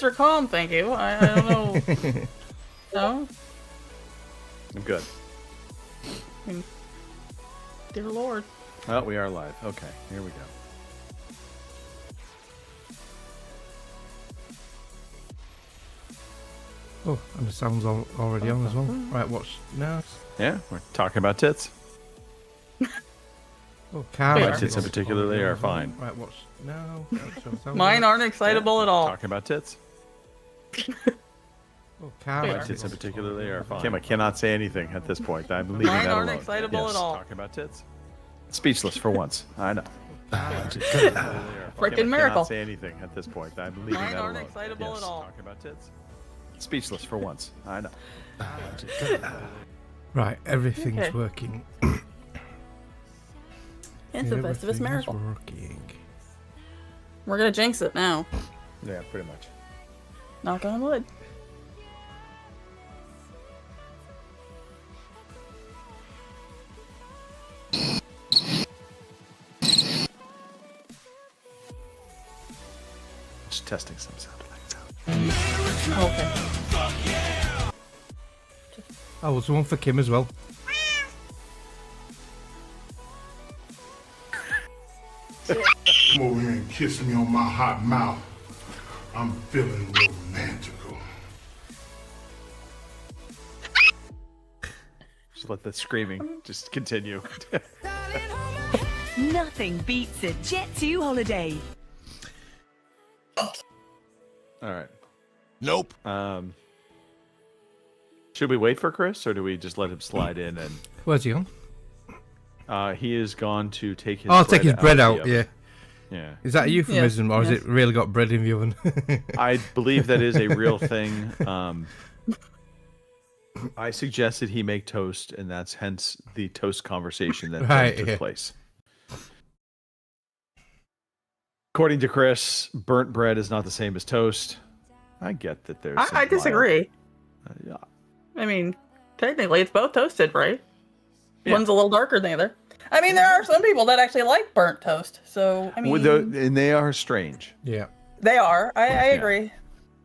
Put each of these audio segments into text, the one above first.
are calm, thank you. I don't know. No? I'm good. I mean, dear Lord. Oh, we are live. Okay, here we go. Oh, and the sound's already on as well. Right, watch now. Yeah, we're talking about tits. Oh, car. My My tits in particularly are fine. Right, watch now. Mine aren't excitable at all. Talking about tits. Oh, car. My tits in particularly are fine. Kim, I cannot say anything at this point. I'm leaving Mine that aren't alone. excitable Yes. at all. Talking about tits. Speechless for once. I know. Frickin' Kim, I miracle. cannot say anything at this point. I'm leaving Mine that aren't alone. excitable Yes. at all. Talking about tits. Speechless for once. I know. Right, everything's Okay. working. It's a Festivus Everything's miracle. working. We're gonna jinx it now. Yeah, pretty much. Knock on wood. Just testing some sound effects out. Okay. Oh, there's one for Kim as well. Come over here and kiss me on my hot mouth. I'm feeling romantical. Just let the screaming just continue. Nothing beats a Jet2 holiday. All right. Nope. Should we wait for Chris, or do we just let him slide in? Where's he on? And he is gone to take his. Oh, take his bread of the out, oven. yeah. Yeah. Is that a euphemism, or has yes. it really got bread in the oven? I believe that is a real thing. I suggested he make toast, and that's hence the toast conversation that Right, took yeah. place. According to Chris, burnt bread is not the same as toast. I get that there's. some I disagree. yeah. I mean, technically, it's both toasted, right? Yeah. One's a little darker than the other. I mean, there are some people that actually like burnt toast. So, I mean, And they are strange. Yeah. they are. I agree.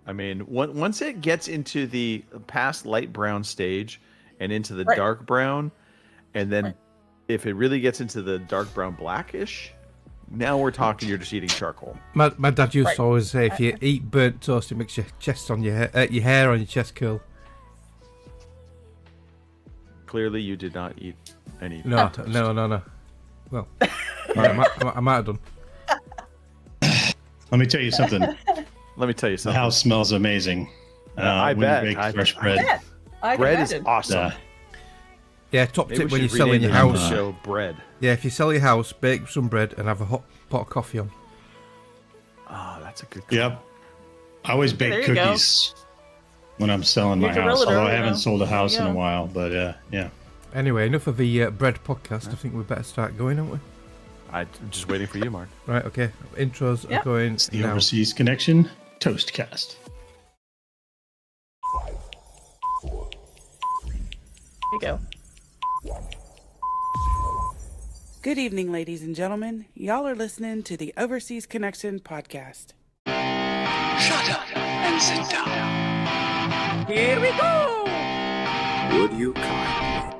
I mean, once it gets into the past light brown stage and into the Right. dark brown, and then Right. if it really gets into the dark brown blackish, now we're talking. You're just eating charcoal. My dad used Right. to always say, if you eat burnt toast, it makes your chest on your hair on your chest curl. Clearly, you did not eat any. No, toast. no. Well, I might have done. Let me tell you something. Let me tell you The something. house smells amazing. I when bet. you bake I- fresh I bread. Yeah, I can Bread is imagine. awesome. Yeah, top Maybe tip we when you're should selling rename your the name of house. the show bread. Yeah, if you sell your house, bake some bread and have a hot pot of coffee on. Oh, that's a good. Yep. I always There bake you go. cookies when I'm selling my Here's a house. realtor, Although I you haven't know. sold a house There in you a go. while, but yeah. Anyway, enough of the bread podcast. I think we better start going, aren't we? I'm just waiting for you, Mark. Right, okay. Intros Yeah. are going It's the now. Overseas Connection Toastcast. Here you go. Good evening, ladies and gentlemen. Y'all are listening to the Overseas Connection podcast. Shut up and sit down. Here we go. Would you kindly?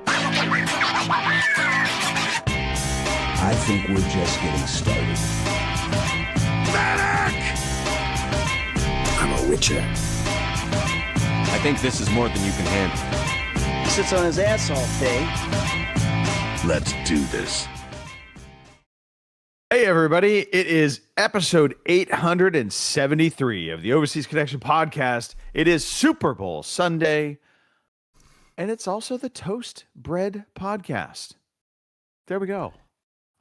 I think we're just getting started. Medic! I'm a witcher. I think this is more than you can handle. He sits on his ass all day. Let's do this. Hey, everybody. It is episode 873 of the Overseas Connection podcast. It is Super Bowl Sunday, and it's also the Toast Bread podcast. There we go.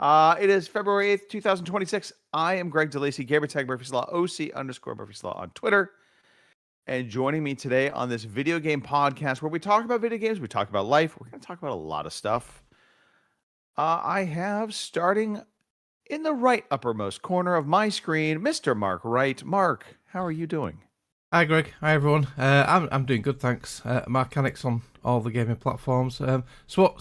It is February 8th, 2026. I am Greg DeLacy, Gamertag Murphy's Law, OC_Murphy's Law on Twitter. And joining me today on this video game podcast where we talk about video games, we talk about life, we're going to talk about a lot of stuff. I have, starting in the right uppermost corner of my screen, Mr. Mark Wright. Mark, how are you doing? Hi, Greg. Hi, everyone. I'm doing good, thanks. Mechanics on all the gaming platforms. So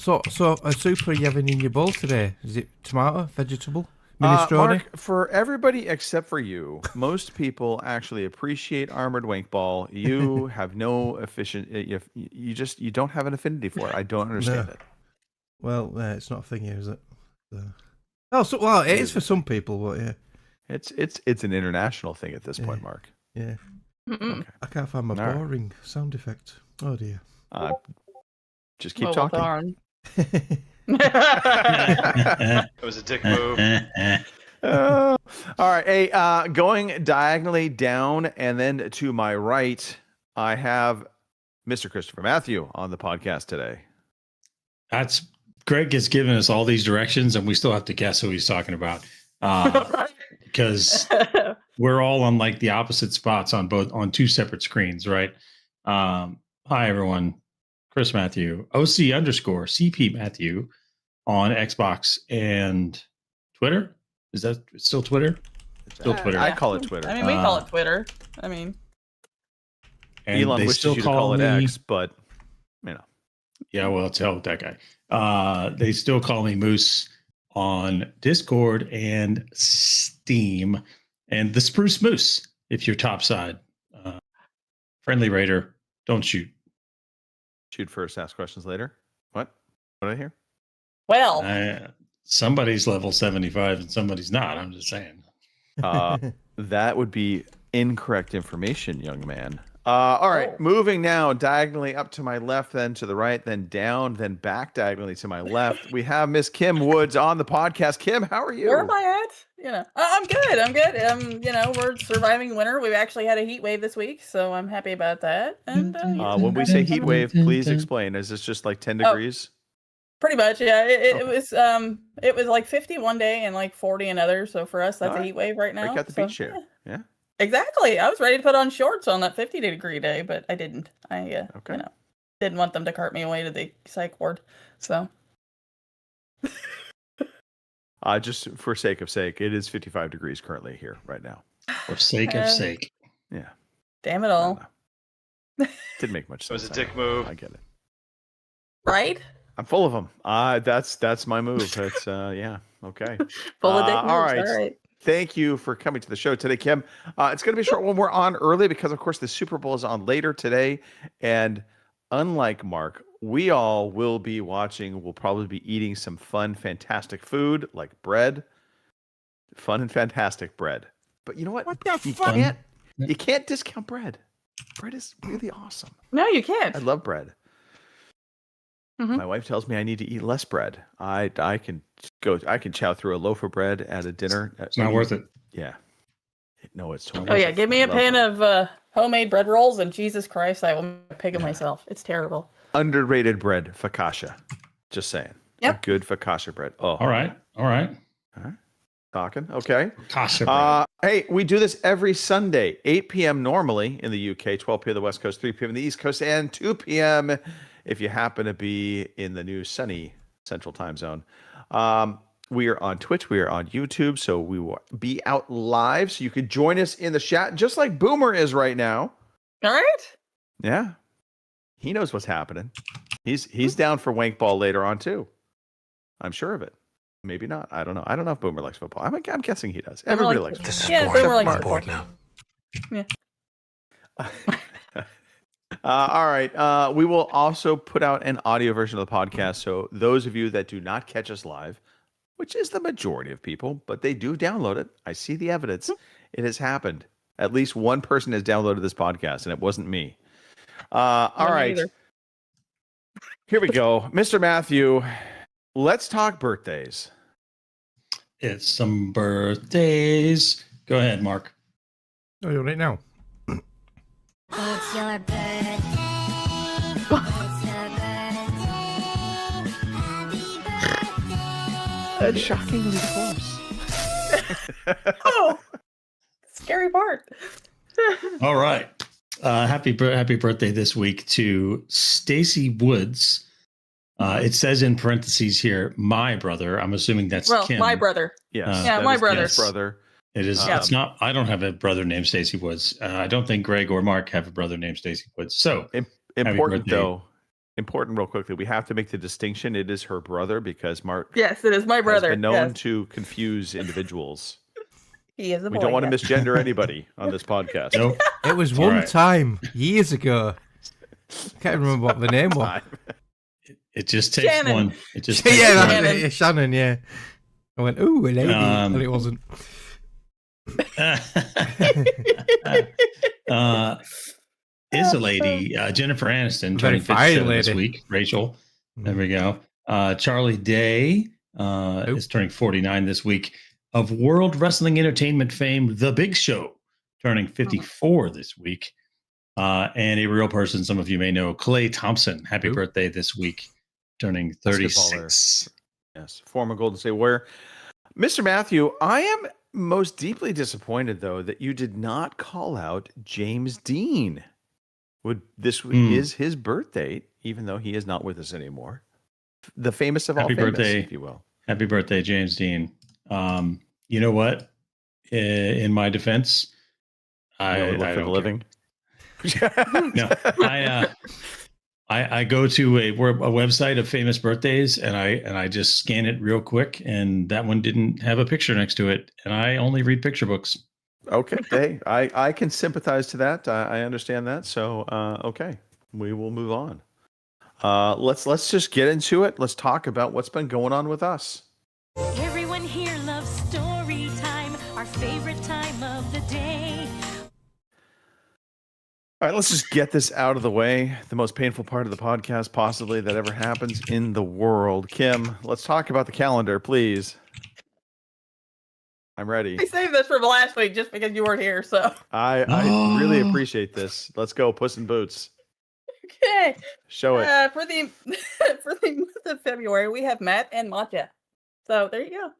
a super are you having in your bowl today? Is it tomato, vegetable, Minestrone. Mark, for everybody except for you, most people actually appreciate Armored Wank Ball. You have no efficient. You don't have an affinity for it. I don't understand No. it. Well, it's not a thing here, is it? Well, it is for some people, but yeah. It's an international thing at this point, Mark. Yeah. Mm-mm. I can't find my All right. boring sound effect. Oh dear. Just keep Well, talking. darn. It was a dick move. All right. Hey, going diagonally down and then to my right, I have Mr. Christopher Matthew on the podcast today. That's Greg has given us all these directions, and we still have to guess who he's talking about because we're all on like the opposite spots on two separate screens, right? Hi everyone, Chris Matthew, OC_CP Matthew on Xbox and Twitter. Is that still Twitter? Still Twitter. I call it Twitter. I mean, we call it Twitter. I mean, And Elon they wishes still you to call it me- X, but you know. Yeah, well, tell that guy. They still call me Moose on Discord and Steam, and the Spruce Moose if you're topside. Friendly raider, don't shoot. Shoot first, ask questions later. What did I hear? well, Somebody's level 75 and somebody's not. I'm just saying. That would be incorrect information, young man. All right, moving now diagonally up to my left, then to the right, then down, then back diagonally to my left. We have Miss Kim Woods on the podcast. Kim, how are you? where am I at? I'm good. I'm good. We're surviving winter. We've actually had a heat wave this week, so I'm happy about that. And When we say heat wave, please explain. Is this just like 10 degrees? pretty much, yeah. It was like 50 one day and like 40 another. So for us, that's All a right. heat wave right now. Break out the so, beach chair. Yeah. Exactly. I was ready to put on shorts on that 50-degree day, but I didn't. I Okay. didn't want them to cart me away to the psych ward. So Just for sake, it is 55 degrees currently here right now. For sake of sake. Yeah. damn it I all. don't know. Didn't make much It was sense. a dick move. I get it. Right? I'm full of them. That's my move. That's yeah. Okay. Full of dick moves. all right. All right. Thank you for coming to the show today, Kim. It's going to be a short one. We're on early because, of course, the Super Bowl is on later today. And unlike Mark, we all will be watching. We'll probably be eating some fun, fantastic food like bread. Fun and fantastic bread. But you know what? You can't discount bread. Bread is really awesome. No, you can't. I love bread. Mhm. My wife tells me I need to eat less bread. I can chow through a loaf of bread at a dinner. It's not worth it. Yeah. No, it's totally Oh worth yeah, it. give me I a love pan bread. of homemade bread rolls, and Jesus Christ, I will make a pig of myself. It's terrible. Underrated bread, focaccia. Just saying. Yep. A good focaccia bread. Oh, All right. talking. Okay. Kasha bread. Hey, we do this every Sunday, 8 p.m. normally in the UK, 12 p.m. the West Coast, 3 p.m. in the East Coast, and 2 p.m. if you happen to be in the new sunny Central Time Zone. We are on Twitch. We are on YouTube. So we will be out live. So you could join us in the chat, just like Boomer is right now. All right. Yeah. He knows what's happening. He's down for Wank Ball later on, too. I'm sure of it. Maybe not. I don't know. I don't know if Boomer likes football. I'm guessing he does. Boomer Everybody likes likes football. football. Yeah, Boomer likes football. now. All right. We will also put out an audio version of the podcast. So those of you that do not catch us live, which is the majority of people, but they do download it. I see the evidence. It has happened. At least one person has downloaded this podcast, and it wasn't me. All me right. either. Here we go. Mr. Matthew, let's talk birthdays. It's some birthdays. Go ahead, Mark. Oh, you're on it now. It's your birthday. It's your birthday. Happy birthday. That's shockingly close. Oh, scary part. All right. Happy birthday this week to Stacy Woods. It says in parentheses here, my brother. I'm assuming that's Well, Kim. my brother. Yes. Yeah, that my is brother. Kim's brother. It is. Yeah. It's not. I don't have a brother named Stacy Woods. I don't think Greg or Mark have a brother named Stacy Woods. So Important birthday. though. important real quickly. We have to make the distinction. It is her brother because Mark Yes, it is my has brother. been known Yes. to confuse individuals. He is a boy. We don't want to yes. misgender anybody on this podcast. Nope. It was All one right. time years ago. Can't remember what the name was. It just takes Shannon. one. It just takes Yeah, one. Shannon. yeah, Shannon. Yeah. I went, ooh, a lady, and it wasn't. Is a lady, Jennifer Aniston, Very turning fine 57 this lady. week. Rachel, there we go. Charlie Day is turning 49 this week. Of World Wrestling Entertainment fame, The Big Show, turning 54 this week. And a real person, some of you may know, Clay Thompson. Happy birthday this week, turning 36. Yes, former Golden State Warrior. Mr. Matthew, I am most deeply disappointed, though, that you did not call out James Dean. This is his birthday, even though he is not with us anymore. The famous of all Happy famous, birthday. if you will. Happy birthday, James Dean. You know what? In my defense, I for the don't living. No, I go to a website of famous birthdays and I just scan it real quick, and that one didn't have a picture next to it, and I only read picture books. Okay, hey, I can sympathize to that. I understand that. So, okay, we will move on. Let's just get into it. Let's talk about what's been going on with us. Everyone here loves story time, our favorite time of the day. All right, let's just get this out of the way. The most painful part of the podcast, possibly, that ever happens in the world. Kim, let's talk about the calendar, please. I'm ready. I saved this for last week just because you weren't here. So I really appreciate this. Let's go, Puss in Boots. okay, Show it. for the for the month of February, we have Matt and Matcha. So there you go.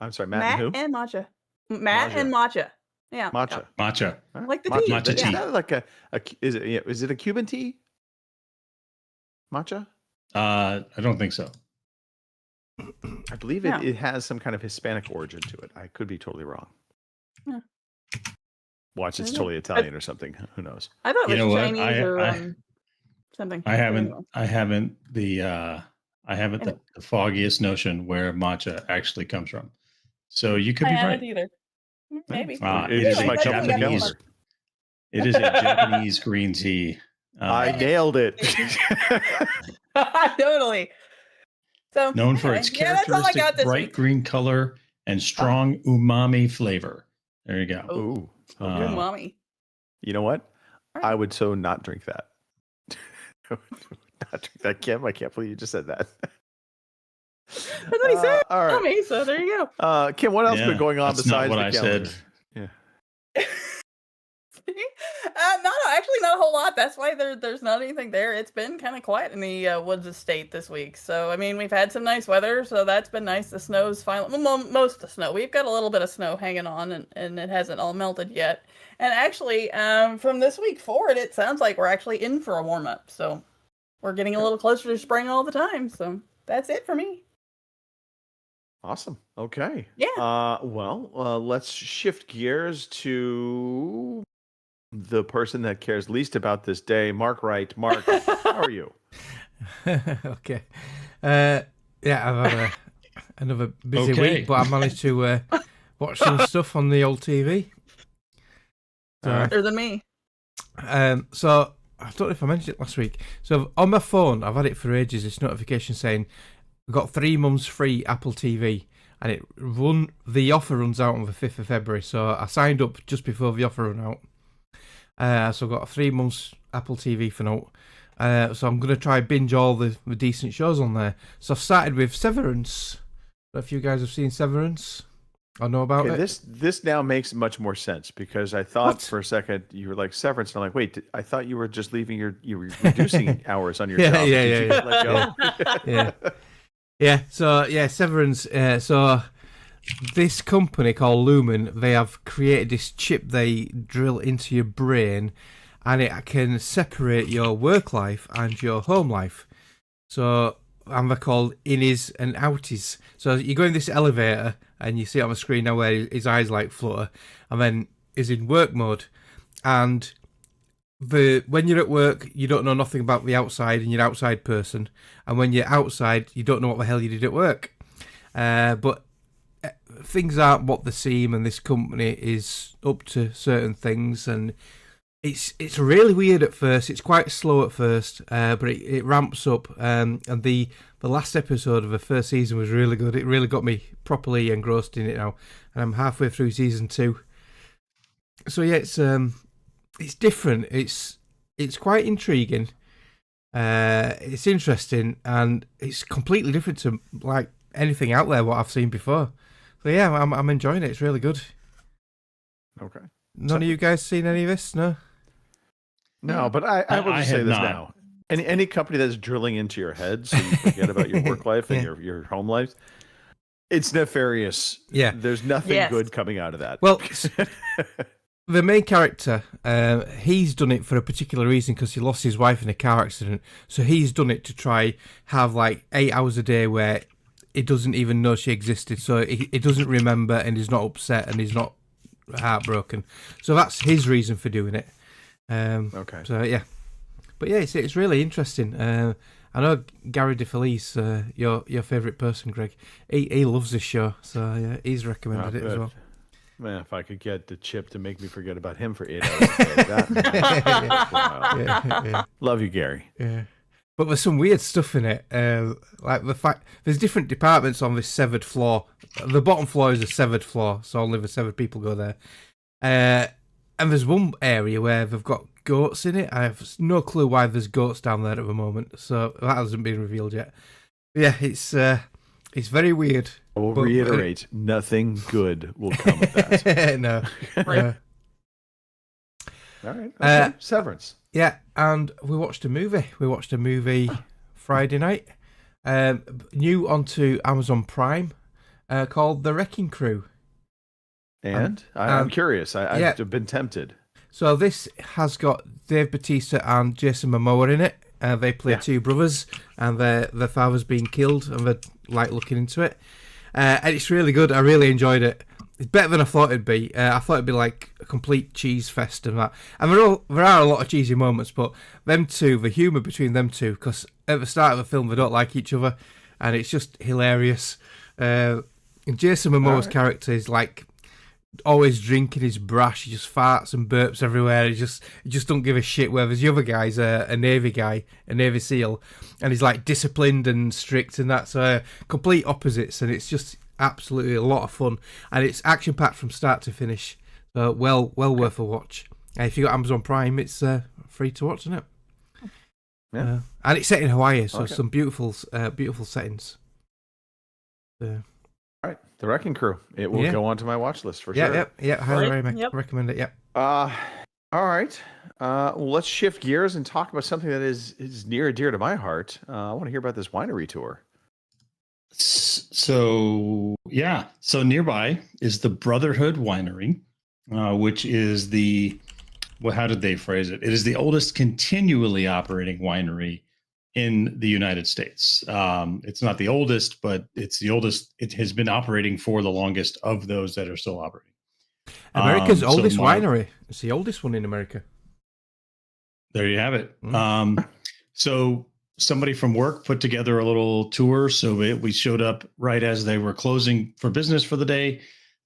I'm sorry, Matt, and who? and Matcha. Matt Matcha. and Matcha. Yeah, Matcha. Matcha. All right. like the Matcha tea. tea. Is Yeah. that like is it a Cuban tea? Matcha? I don't think so. I believe Yeah. it has some kind of Hispanic origin to it. I could be totally wrong. Yeah. Watch, it's I don't know. totally Italian or something. Who knows? I thought You it know was what? Chinese or something. I haven't the foggiest notion where matcha actually comes from. So you could I be haven't right. either. Maybe. It It just is might a come from the Japanese. calendar. It is a Japanese green tea. I nailed it. Totally. So known for anyway, its yeah, that's all I characteristic got this bright week. green color and strong umami flavor. There you go. Ooh. Uh, Umami. You know what? All right. I would so not drink that. Not drink that, Kim. I can't believe you just said that. That's what he said. All right. Umami, so there you go. Kim, what else Yeah, been going on that's not besides what the I calendar? said. No, actually not a whole lot. That's why there's not anything there. It's been kind of quiet in the Woods Estate this week. So I mean, we've had some nice weather, so that's been nice. The snow's finally, well, most of the snow. We've got a little bit of snow hanging on, and it hasn't all melted yet. And actually, from this week forward, it sounds like we're actually in for a warm up. So we're getting a little closer to spring all the time. So that's it for me. Awesome. Okay. Yeah. Let's shift gears to the person that cares least about this day, Mark Wright. Mark, how are you? Okay. Yeah, I've had another busy Okay. week, but I managed to watch some stuff on the old TV. So, Better than me. so I don't know if I mentioned it last week. So on my phone, I've had it for ages. This notification saying we've got 3 months free Apple TV, and the offer runs out on the 5th of February. So I signed up just before the offer ran out. So I've got 3 months Apple TV for now. So I'm going to try binge all the decent shows on there. So I've started with Severance. I don't know if you guys have seen Severance or know about Okay, it. this now makes much more sense because I thought for a second you were like Severance, and I'm like, wait, I thought you were just you were reducing hours on your Yeah, job. yeah, Did you yeah, let go? Yeah. Yeah, so Severance. So this company called Lumen, they have created this chip they drill into your brain, and it can separate your work life and your home life. So, and they're called innies and outies. So you go in this elevator, and you see it on the screen now where his eyes like flutter, and then he's in work mode, and when you're at work, you don't know nothing about the outside, and you're an outside person, and when you're outside, you don't know what the hell you did at work. But things aren't what they seem, and this company is up to certain things, and it's really weird at first. It's quite slow at first, but it ramps up. And the last episode of the first season was really good. It really got me properly engrossed in it now, and I'm halfway through season 2. So yeah, it's different. It's quite intriguing. It's interesting, and it's completely different to like anything out there what I've seen before. So yeah, I'm enjoying it. It's really good. Okay. None of you guys seen any of this? No, but I will just say this now. Any company that's drilling into your head so you forget about your work life and your home life, it's nefarious. Yeah. There's nothing good coming out of that. Well, the main character, he's done it for a particular reason because he lost his wife in a car accident. So he's done it to try have like 8 hours a day where he doesn't even know she existed. So he doesn't remember, and he's not upset, and he's not heartbroken. So that's his reason for doing it. Okay. So yeah, but yeah, it's really interesting. I know Gary DeFelice, your favourite person, Greg. He loves this show, so yeah, he's recommended it as well. Man, if I could get the Chip to make me forget about him for 8 hours, yeah. Love you, Gary. Yeah, but there's some weird stuff in it, like the fact there's different departments on this severed floor. The bottom floor is a severed floor, so only the severed people go there. And there's one area where they've got goats in it. I have no clue why there's goats down there at the moment, so that hasn't been revealed yet. Yeah, it's very weird. I will reiterate, nothing good will come of that. No. All right. Okay. Severance. Yeah, and we watched a movie. Friday night. New onto Amazon Prime, called The Wrecking Crew. And I'm curious. I've been tempted. So this has got Dave Bautista and Jason Momoa in it. They play two brothers, and their father's been killed, and they're like looking into it. And it's really good. I really enjoyed it. It's better than I thought it'd be. I thought it'd be like a complete cheese fest and that. And there are a lot of cheesy moments, but them two, the humour between them two, because at the start of the film they don't like each other, and it's just hilarious. And Jason Momoa's character is like always drinking, his brash, he just farts and burps everywhere. He just don't give a shit. Whereas the other guy's a Navy guy, a Navy SEAL, and he's like disciplined and strict and that. So complete opposites, and it's just absolutely a lot of fun, and it's action packed from start to finish. So well worth a watch. And if you got Amazon Prime, it's free to watch, isn't it? Yeah, and it's set in Hawaii, so some beautiful settings. All right, The Wrecking Crew. It will go onto my watch list for sure. Highly recommend it. Yep. All right. Well, let's shift gears and talk about something that is near and dear to my heart. I want to hear about this winery tour. So nearby is the Brotherhood Winery, which is how did they phrase it? It is the oldest continually operating winery in the United States. It's not the oldest, but it's the oldest. It has been operating for the longest of those that are still operating. America's oldest winery. It's the oldest one in America. There you have it. So somebody from work put together a little tour. So we showed up right as they were closing for business for the day.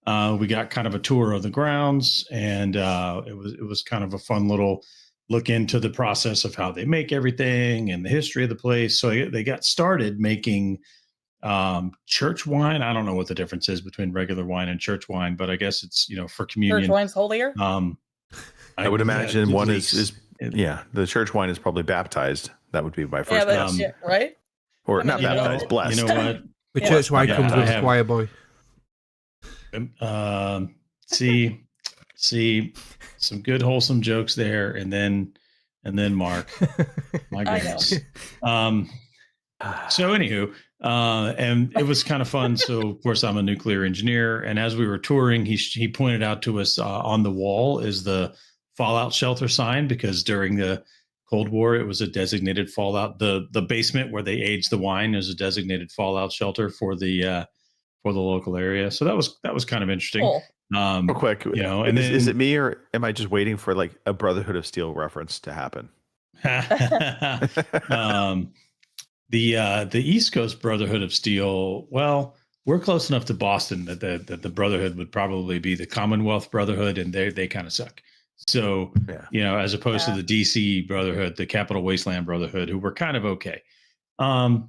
We got kind of a tour of the grounds, and it was kind of a fun little look into the process of how they make everything and the history of the place. So they got started making church wine. I don't know what the difference is between regular wine and church wine, but I guess it's, for communion. Church wine's holier. I would imagine one is the church wine is probably baptized. That would be my first guess. Right? Or not baptized, blessed. You know what? The church wine comes with a choir boy. See some good wholesome jokes there, and then Mark. My goodness. So anywho, and it was kind of fun. So of course I'm a nuclear engineer, and as we were touring, he pointed out to us on the wall is the fallout shelter sign, because during the Cold War it was a designated fallout. The basement where they aged the wine is a designated fallout shelter for the local area. So that was kind of interesting. Cool. Real quick, you know, and is it me or am I just waiting for like a Brotherhood of Steel reference to happen? The East Coast Brotherhood of Steel. Well, we're close enough to Boston that the Brotherhood would probably be the Commonwealth Brotherhood, and they kind of suck. So, you know, as opposed to the DC Brotherhood, the Capital Wasteland Brotherhood, who were kind of okay. And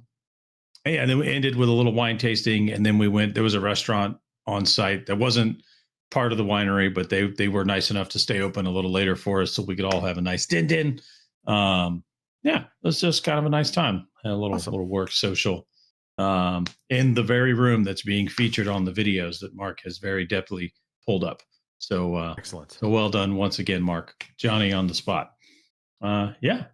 then we ended with a little wine tasting, and then we went. There was a restaurant on site that wasn't part of the winery, but they were nice enough to stay open a little later for us, so we could all have a nice din. Yeah, it was just kind of a nice time. Had a little work social in the very room that's being featured on the videos that Mark has very depthly pulled up. So excellent. So well done once again, Mark. Johnny on the spot. Yeah.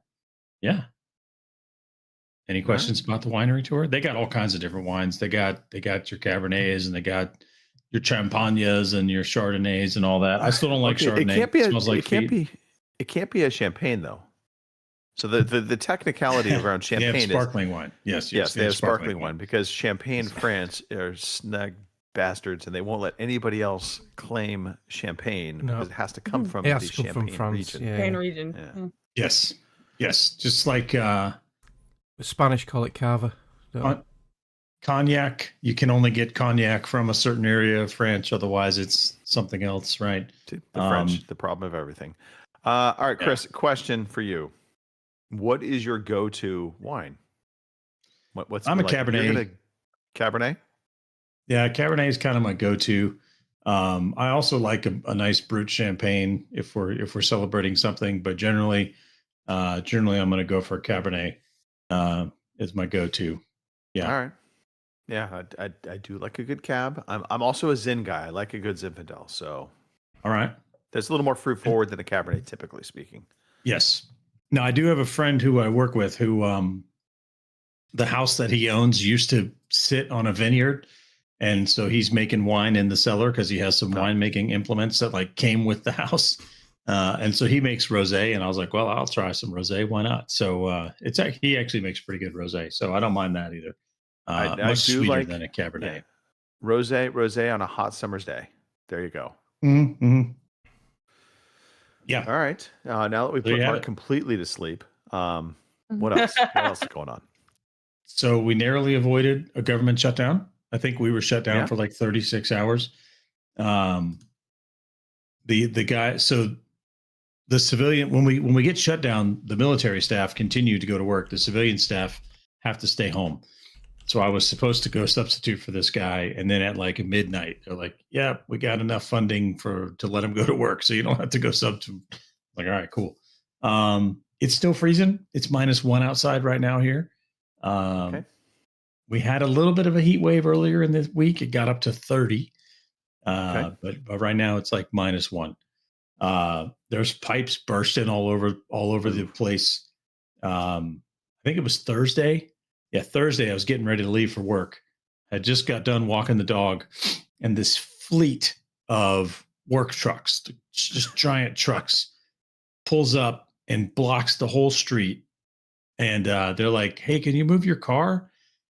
Any questions about the winery tour? They got all kinds of different wines. They got your Cabernets and they got your Champagnes and your Chardonnays and all that. I still don't like Chardonnay. It can't be a champagne though. So the technicality around champagne is sparkling wine. Yes, they have sparkling wine because Champagne France are snug bastards and they won't let anybody else claim champagne because it has to come from the Champagne region. Champagne region. Yeah. Yes. Just like the Spanish call it cava. Cognac. You can only get cognac from a certain area of France, otherwise it's something else, right? The French, the problem of everything. All right, Chris, question for you. What is your go-to wine? I'm a Cabernet. Cabernet? Yeah, Cabernet is kind of my go-to. I also like a nice brut champagne if we're celebrating something, but generally I'm going to go for Cabernet as my go-to. Yeah. All right. Yeah, I do like a good cab. I'm also a Zin guy. I like a good Zinfandel. So, all right. There's a little more fruit forward than a Cabernet, typically speaking. Yes. Now, I do have a friend who I work with who the house that he owns used to sit on a vineyard. And so he's making wine in the cellar because he has some winemaking implements that like came with the house. And so he makes rosé. And I was like, well, I'll try some rosé. Why not? So he actually makes pretty good rosé. So I don't mind that either. I much do sweeter like than a Cabernet. Yeah. Rosé on a hot summer's day. There you go. Mm-hmm. Yeah. All right. Now that we put Mark completely to sleep, what else? What else is going on? So we narrowly avoided a government shutdown. I think we were shut down for like 36 hours. The guy, so the civilian, when we get shut down, the military staff continue to go to work. The civilian staff have to stay home. So I was supposed to go substitute for this guy. And then at like midnight, they're like, yeah, we got enough funding to let him go to work. So you don't have to go substitute. Like, all right, cool. It's still freezing. It's -1 outside right now here. Okay. We had a little bit of a heat wave earlier in the week. It got up to 30. Okay. But right now it's like -1. There's pipes bursting all over the place. I think it was Thursday. Yeah, Thursday I was getting ready to leave for work. I just got done walking the dog, and this fleet of work trucks, just giant trucks, pulls up and blocks the whole street. And they're like, hey, can you move your car?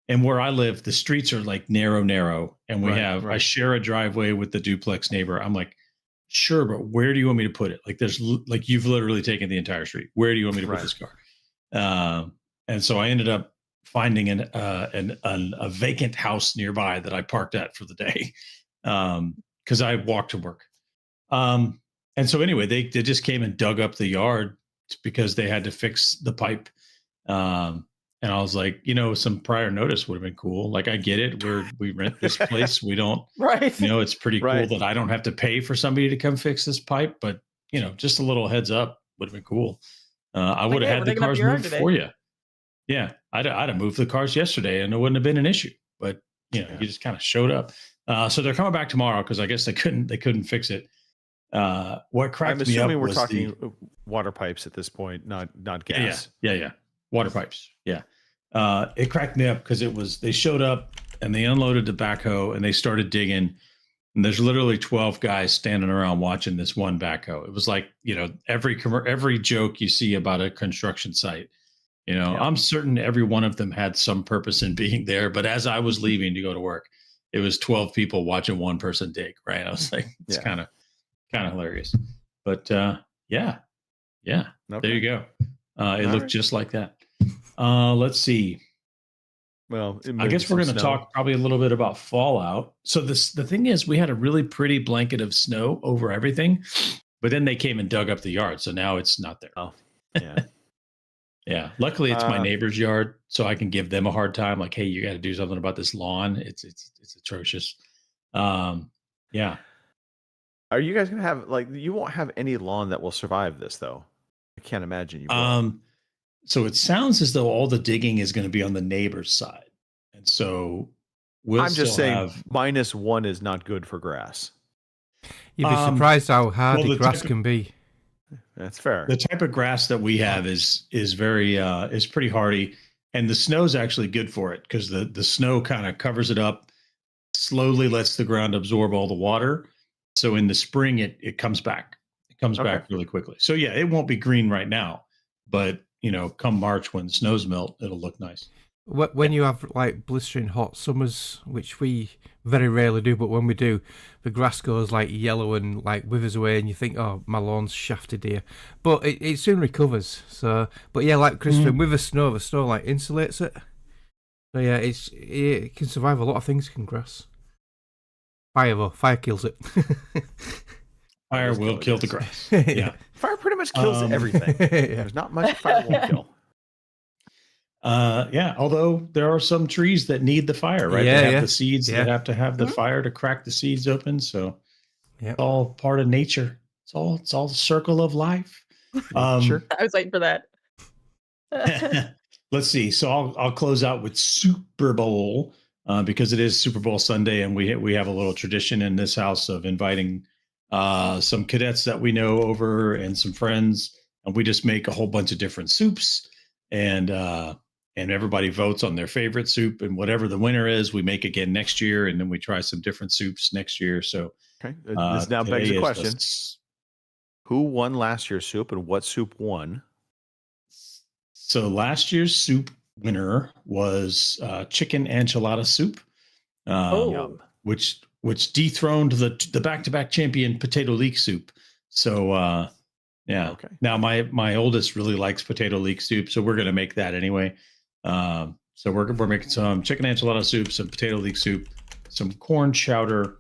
And where I live, the streets are like narrow. And I share a driveway with the duplex neighbor. I'm like, sure, but where do you want me to put it? Like you've literally taken the entire street. Where do you want me to put this car? And so I ended up finding a vacant house nearby that I parked at for the day because I walked to work. And so anyway, they just came and dug up the yard because they had to fix the pipe. And I was like, some prior notice would have been cool. Like, I get it. We rent this place. We don't, it's pretty cool that I don't have to pay for somebody to come fix this pipe. But, just a little heads up would have been cool. I would have had the cars moved for you. Yeah. I'd have moved the cars yesterday and it wouldn't have been an issue. But, you just kind of showed up. So they're coming back tomorrow because I guess they couldn't fix it. What cracked I'm me assuming up we're was talking water pipes at this point, not gas. Yeah. Water pipes. Yeah. It cracked me up because they showed up and they unloaded the backhoe and they started digging. And there's literally 12 guys standing around watching this one backhoe. It was like, every joke you see about a construction site, I'm certain every one of them had some purpose in being there. But as I was leaving to go to work, it was 12 people watching one person dig, right? I was like, it's kind of hilarious. But yeah. Okay. There you go. It looked just like that. Let's see. Well, I guess we're going to talk probably a little bit about Fallout. So the thing is, we had a really pretty blanket of snow over everything, but then they came and dug up the yard, so now it's not there. Oh, yeah. Yeah. Luckily, it's my neighbor's yard, so I can give them a hard time. Like, hey, you got to do something about this lawn. It's atrocious. Yeah. Are you guys gonna have you won't have any lawn that will survive this though? I can't imagine you will. So it sounds as though all the digging is going to be on the neighbor's side, and so I'm just saying -1 is not good for grass. You'd be surprised how hard the grass can be. That's fair. The type of grass that we have is very is pretty hardy, and the snow's actually good for it because the snow kind of covers it up, slowly lets the ground absorb all the water. So in the spring, it comes back. It comes back really quickly. So yeah, it won't be green right now, but come March when the snows melt, it'll look nice. When you have like blistering hot summers, which we very rarely do, but when we do, the grass goes like yellow and like withers away, and you think, "Oh, my lawn's shafted here," but it soon recovers. So, but yeah, like Christopher, with the snow like insulates it. So yeah, it can survive a lot of things. Can grass? Fire though, fire kills it. Fire will kill the grass. Yeah, fire pretty much kills everything. There's not much fire won't kill. Yeah, although there are some trees that need the fire, right? They have the seeds that have to have the fire to crack the seeds open. So it's all part of nature. It's all the circle of life. Sure. I was waiting for that. Let's see. So I'll close out with Super Bowl because it is Super Bowl Sunday, and we have a little tradition in this house of inviting some cadets that we know over and some friends, and we just make a whole bunch of different soups, and everybody votes on their favorite soup, and whatever the winner is, we make again next year, and then we try some different soups next year. So this now begs the question: who won last year's soup, and what soup won? So last year's soup winner was chicken enchilada soup, which dethroned the back-to-back champion potato leek soup. So now my oldest really likes potato leek soup, so we're gonna make that anyway. So we're making some chicken enchilada soup, some potato leek soup, some corn chowder,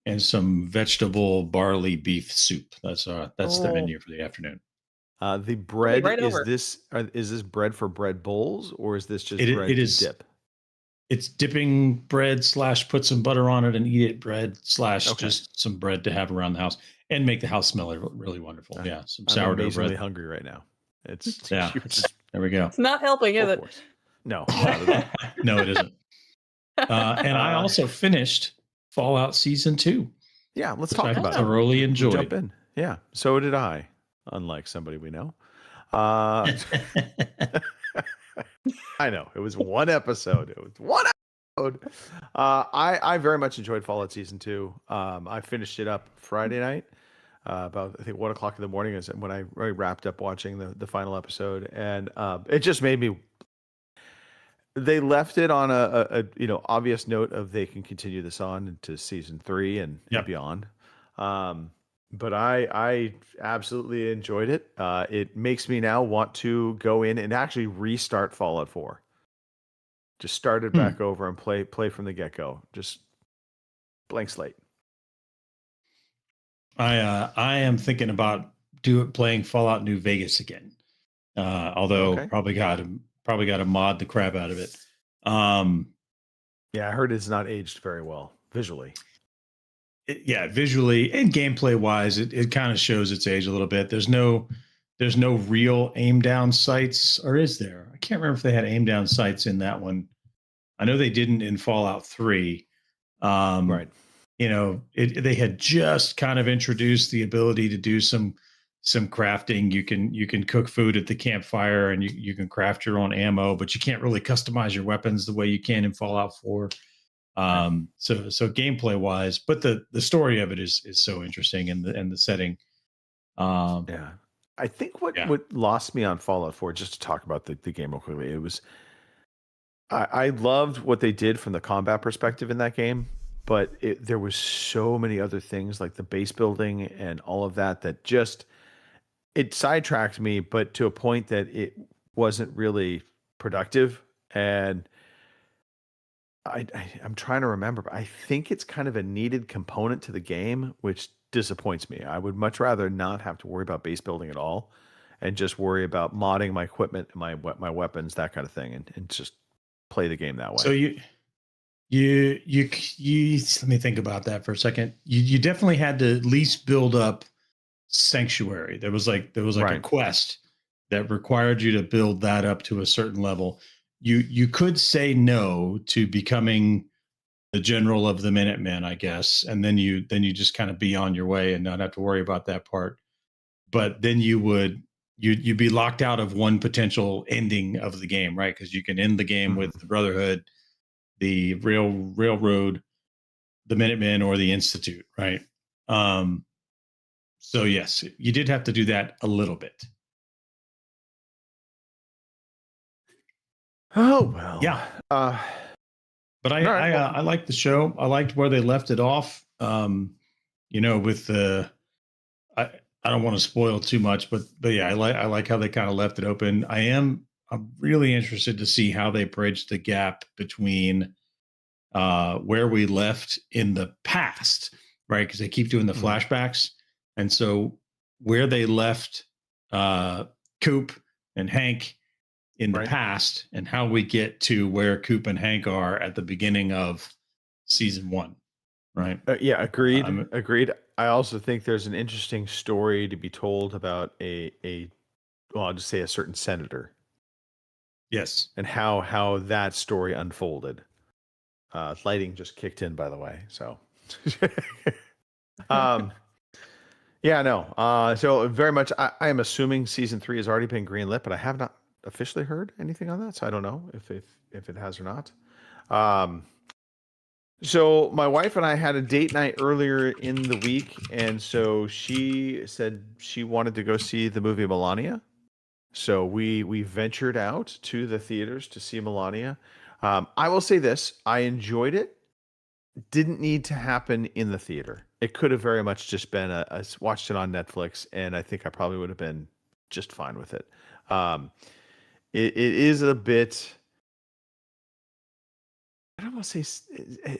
and some vegetable barley beef soup. That's the menu for the afternoon. The bread is this bread for bread bowls, or is this just bread it is, to dip? It's dipping bread / put some butter on it and eat it bread / just some bread to have around the house and make the house smell really wonderful. Yeah, some sourdough bread. I'm really hungry right now. It's there we go. It's not helping, is it? No, no, it isn't. And I also finished Fallout Season 2. Yeah, let's talk about it. I thoroughly enjoyed. Jump in. Yeah, so did I. Unlike somebody we know. I know. It was one episode. I very much enjoyed Fallout Season 2. I finished it up Friday night. About I think 1 o'clock in the morning is when I wrapped up watching the final episode, and it just made me. They left it on a obvious note of they can continue this on into Season 3 and beyond. But I absolutely enjoyed it. It makes me now want to go in and actually restart Fallout 4. Just start it back over and play from the get-go. Just blank slate. I am thinking about playing Fallout New Vegas again. Although probably got to mod the crap out of it. Yeah, I heard it's not aged very well visually. Visually and gameplay wise, it kind of shows its age a little bit. There's no real aim down sights, or is there? I can't remember if they had aim down sights in that one. I know they didn't in Fallout 3. Right. They had just kind of introduced the ability to do some crafting. You can cook food at the campfire, and you can craft your own ammo, but you can't really customize your weapons the way you can in Fallout 4. So gameplay wise, but the story of it is so interesting, and the setting. I think what lost me on Fallout 4, just to talk about the game real quickly, it was I loved what they did from the combat perspective in that game. but there was so many other things like the base building and all of that just it sidetracked me, but to a point that it wasn't really productive. And I'm trying to remember, but I think it's kind of a needed component to the game, which disappoints me. I would much rather not have to worry about base building at all and just worry about modding my equipment, my weapons, that kind of thing, and just play the game that way. So you let me think about that for a second. You definitely had to at least build up Sanctuary. There was like Right. a quest that required you to build that up to a certain level. You could say no to becoming the general of the Minutemen, I guess, and then you just kind of be on your way and not have to worry about that part. But then you'd be locked out of one potential ending of the game, right? Because you can end the game with the Brotherhood, the Railroad, the Minutemen, or the Institute, right? So yes, you did have to do that a little bit. Oh well. Yeah. But all right, I liked the show. I liked where they left it off. With the I don't want to spoil too much, but yeah, I like how they kind of left it open. I'm really interested to see how they bridge the gap between where we left in the past, right? Because they keep doing the flashbacks. And so where they left Coop and Hank in the past and how we get to where Coop and Hank are at the beginning of season 1, right? Yeah, agreed. Agreed. I also think there's an interesting story to be told about I'll just say a certain senator. Yes. And how that story unfolded. Lighting just kicked in, by the way. So, yeah, no. So very much, I am assuming season 3 has already been greenlit, but I have not officially heard anything on that, so I don't know if it has or not. So my wife and I had a date night earlier in the week, and so she said she wanted to go see the movie Melania. So we ventured out to the theaters to see Melania. I will say this: I enjoyed it. Didn't need to happen in the theater. It could have very much just been I watched it on Netflix, and I think I probably would have been just fine with it. It is a bit. I don't want to say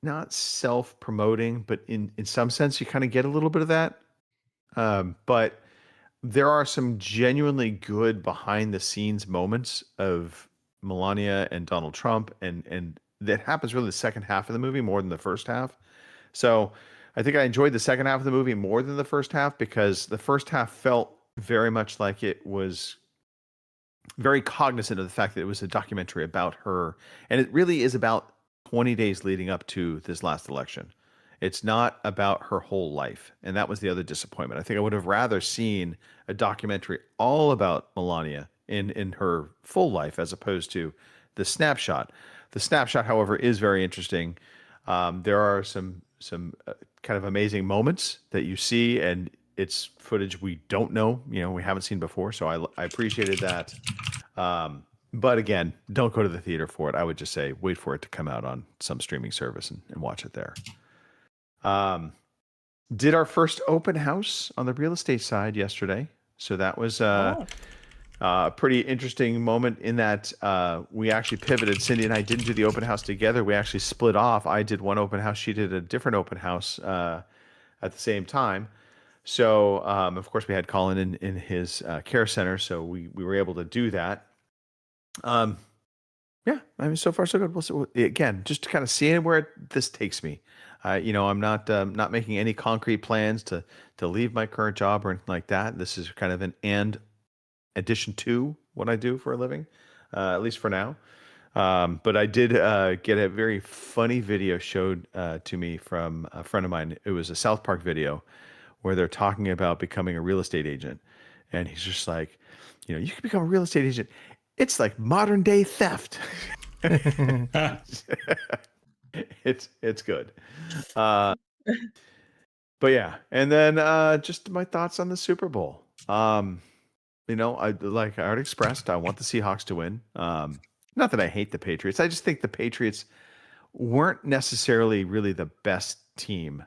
not self-promoting, but in some sense, you kind of get a little bit of that. But there are some genuinely good behind-the-scenes moments of Melania and Donald Trump, and that happens really the second half of the movie more than the first half. So I think I enjoyed the second half of the movie more than the first half because the first half felt very much like it was very cognizant of the fact that it was a documentary about her, and it really is about 20 days leading up to this last election. It's not about her whole life, and that was the other disappointment. I think I would have rather seen a documentary all about Melania in her full life as opposed to the snapshot. The snapshot, however, is very interesting. There are some kind of amazing moments that you see, and it's footage we don't know, we haven't seen before. So I appreciated that. But again, don't go to the theater for it. I would just say wait for it to come out on some streaming service and watch it there. Did our first open house on the real estate side yesterday. So that was a pretty interesting moment in that we actually pivoted. Cindy and I didn't do the open house together. We actually split off. I did one open house. She did a different open house at the same time. So, of course, we had Colin in his care center. So we were able to do that. Yeah, I mean, so far so good. We'll see, again, just to kind of seeing where this takes me. I'm not making any concrete plans to leave my current job or anything like that. This is kind of an addition to what I do for a living, at least for now. But I did get a very funny video showed to me from a friend of mine. It was a South Park video where they're talking about becoming a real estate agent, and he's just like, you can become a real estate agent. It's like modern day theft. It's good. But yeah, and then just my thoughts on the Super Bowl. I already expressed, I want the Seahawks to win. Not that I hate the Patriots. I just think the Patriots weren't necessarily really the best team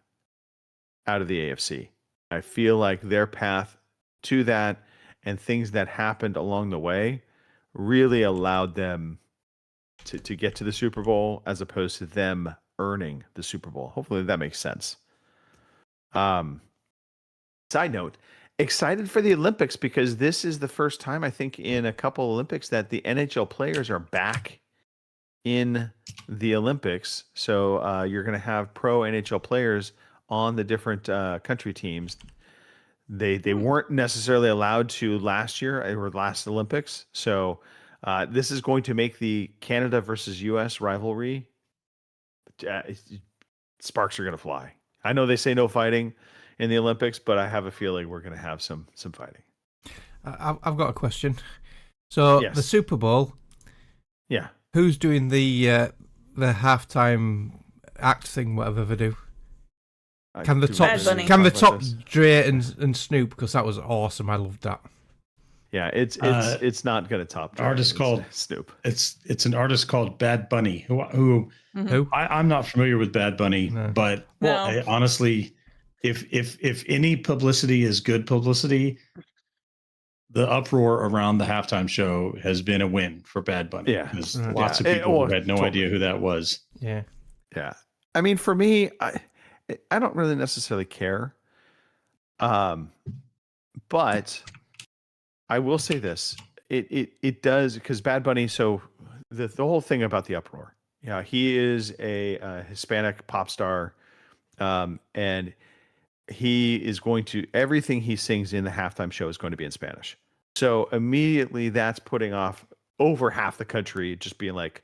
out of the AFC. I feel like their path to that and things that happened along the way really allowed them to get to the Super Bowl as opposed to them earning the Super Bowl. Hopefully that makes sense. Side note, excited for the Olympics because this is the first time I think in a couple Olympics that the NHL players are back in the Olympics. So you're going to have pro NHL players on the different country teams. They weren't necessarily allowed to last year or last Olympics. So this is going to make the Canada versus US rivalry. Sparks are going to fly. I know they say no fighting in the Olympics, but I have a feeling we're going to have some fighting. I've got a question. So Yes. the Super Bowl, Yeah. who's doing the halftime act thing, whatever they do? Can the Bad Bunny. top Dre and Snoop? Because that was awesome. I loved that. Yeah, it's not going to top. Dre. Artist It's called Snoop. It's an artist called Bad Bunny who Who? I'm not familiar with Bad Bunny, but No. honestly, if any publicity is good publicity, the uproar around the halftime show has been a win for Bad Bunny. Yeah. because Yeah. lots of Yeah. people Well, had no totally. idea who that was. Yeah. Yeah. I mean, for me, I don't really necessarily care. But I will say this. It does, because Bad Bunny, so the whole thing about the uproar. Yeah, he is a Hispanic pop star. And he is going to, everything he sings in the halftime show is going to be in Spanish. So immediately that's putting off over half the country, just being like,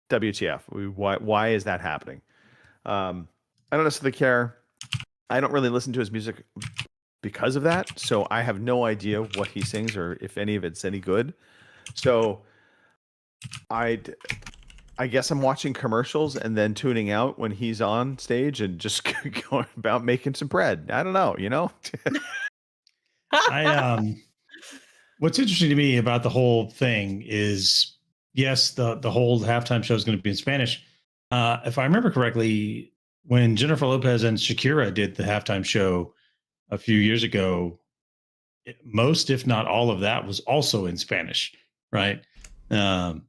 WTF? Why is that happening? I don't necessarily care. I don't really listen to his music because of that. So I have no idea what he sings or if any of it's any good. So I guess I'm watching commercials and then tuning out when he's on stage and just going about making some bread. I don't know, you know? What's interesting to me about the whole thing is, yes, the whole halftime show is going to be in Spanish. If I remember correctly, when Jennifer Lopez and Shakira did the halftime show a few years ago, most, if not all of that, was also in Spanish, right? See, I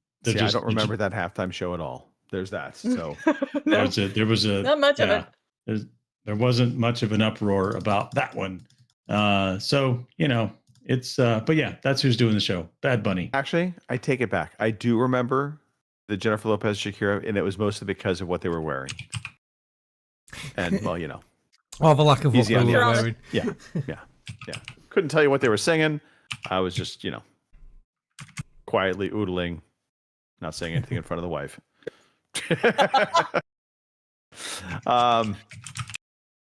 don't remember that halftime show at all. There's that. So No. there was a Not much of it. There wasn't much of an uproar about that one. So it's but yeah, that's who's doing the show. Bad Bunny. actually, I take it back. I do remember the Jennifer Lopez Shakira, and it was mostly because of what they were wearing. And well, Or the lack of what Easy they on were you. wearing. yeah. Couldn't tell you what they were singing. I was just, quietly oodling, not saying anything in front of the wife.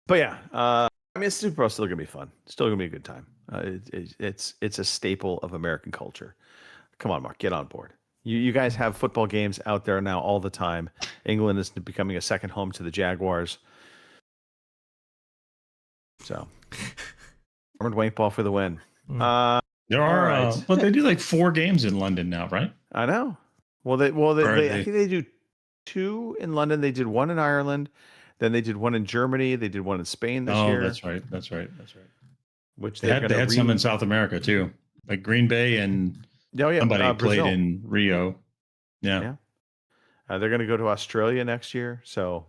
But yeah, I mean, Super Bowl is still gonna be fun. Still gonna be a good time. It's a staple of American culture. Come on, Mark, get on board. You guys have football games out there now all the time. England is becoming a second home to the Jaguars. So, Armored Wank Ball for the win. There are, right. but they do like 4 games in London now, right? I know. Well, I think they do 2 in London. They did 1 in Ireland. Then they did 1 in Germany. They did 1 in Spain this year. That's right. Which They had some in South America too, like Green Bay and somebody played Brazil. in Rio. Yeah. They're going to go to Australia next year. So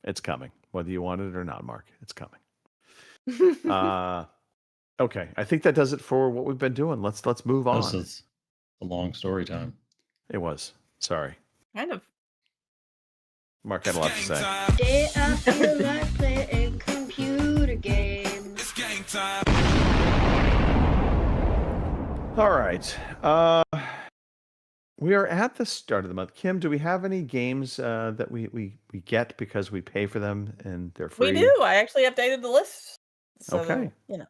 it's coming, whether you want it or not, Mark. It's coming. Okay. I think that does it for what we've been doing. Let's move on. This is a long story time. It was. Sorry. Kind of. Mark had a lot to say. Today I feel like playing computer games. It's game time. All right. We are at the start of the month. Kim, do we have any games that we get because we pay for them and they're free? We do. I actually updated the list. So, Okay. Yeah.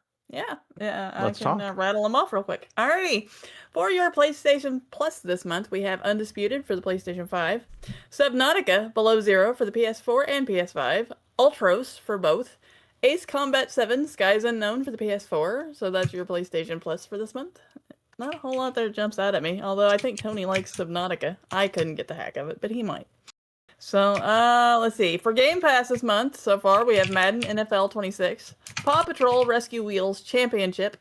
Let's I can talk. rattle them off real quick. Alrighty. For your PlayStation Plus this month, we have Undisputed for the PlayStation 5, Subnautica Below Zero for the PS4 and PS5, Ultros for both, Ace Combat 7 Skies Unknown for the PS4, so that's your PlayStation Plus for this month. not a whole lot there jumps out at me. Although I think Tony likes Subnautica. I couldn't get the hack of it, but he might. So, let's see. For Game Pass this month, so far, we have Madden NFL 26, Paw Patrol Rescue Wheels Championship,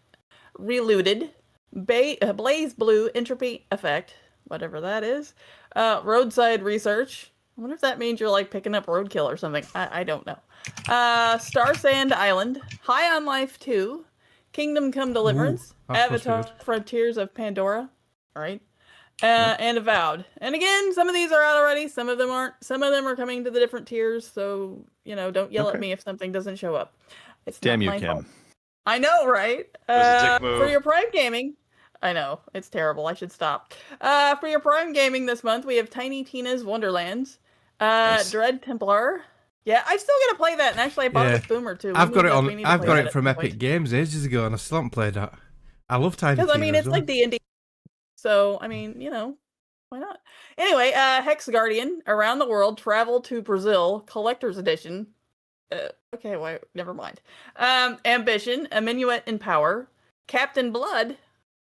Reloaded, Blaze Blue Entropy Effect, whatever that is, Roadside Research. I wonder if that means you're like picking up roadkill or something. I don't know. Star Sand Island, High on Life 2, Kingdom Come Deliverance, Avatar Frontiers of Pandora. All right. And Avowed. And again, some of these are out already. Some of them aren't. Some of them are coming to the different tiers. So, don't yell at me if something doesn't show up. It's Damn not you, my Kim. fault. I know, right? was a dick move. For your Prime Gaming, I know, it's terrible. I should stop. For your Prime Gaming this month, we have Tiny Tina's Wonderlands, Nice. Dread Templar. Yeah, I still gotta play that. And actually, I bought it with Boomer too. I've got it from Epic Games ages ago, and I still haven't played that. I love Tiny Tina. Because I mean, it's as well. like D&D. So I mean, why not? Anyway, Hex Guardian, Around the World, Travel to Brazil, Collector's Edition. Okay, wait, never mind. Ambition, A Minuet in Power, Captain Blood.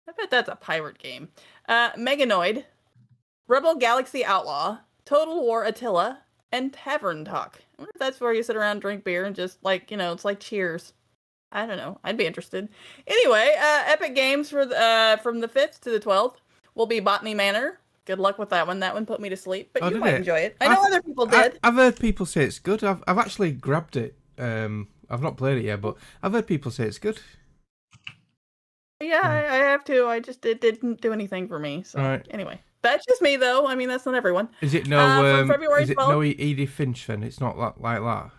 I bet that's a pirate game. Meganoid, Rebel Galaxy Outlaw, Total War Attila, and Tavern Talk. I wonder if that's where you sit around, drink beer, and just it's like Cheers. I don't know. I'd be interested. Anyway, Epic Games for from the 5th to the 12th will be Botany Manor. Good luck with that one. That one put me to sleep, but you might enjoy it. I know other people did. I've heard people say it's good. I've actually grabbed it. I've not played it yet, but I've heard people say it's good. Yeah, I have to. It didn't do anything for me. So Right. anyway, that's just me though. I mean, that's not everyone. Is it no? For February Is it 12th, no Edith Finch then? It's not like that.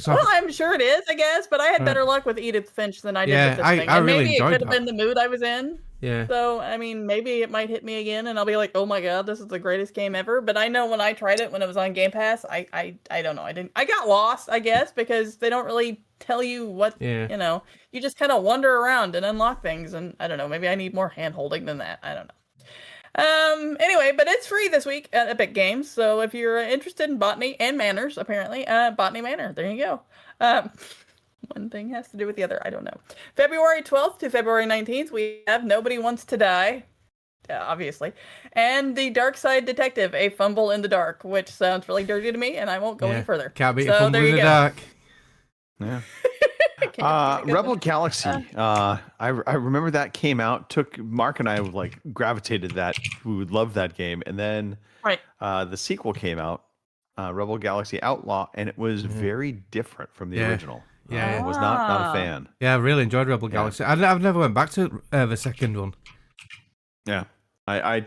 Well, I'm sure it is, I guess, but I had better luck with Edith Finch than I did with this thing. And really maybe it enjoyed could have that. been the mood I was in. Yeah. So, I mean, maybe it might hit me again and I'll be like, oh my god, this is the greatest game ever. But I know when I tried it when it was on Game Pass, I don't know. I got lost, I guess, because they don't really tell you what, you just kind of wander around and unlock things. And I don't know, maybe I need more hand holding than that. I don't know. Anyway, but it's free this week at Epic Games. So if you're interested in botany and manners, apparently, Botany Manor, there you go. One thing has to do with the other. I don't know. February 12th to February 19th, we have Nobody Wants to Die, obviously, and The Dark Side Detective, A Fumble in the Dark, which sounds really dirty to me, and I won't go any further. Can't be a so fumble there in you the go. dark. Yeah. Rebel Galaxy. I remember that came out. Mark and I gravitated that. We would love that game, and then the sequel came out, Rebel Galaxy Outlaw, and it was very different from the original. Yeah, I was not a fan. Yeah, I really enjoyed Rebel Galaxy. I've never went back to the second one. Yeah, I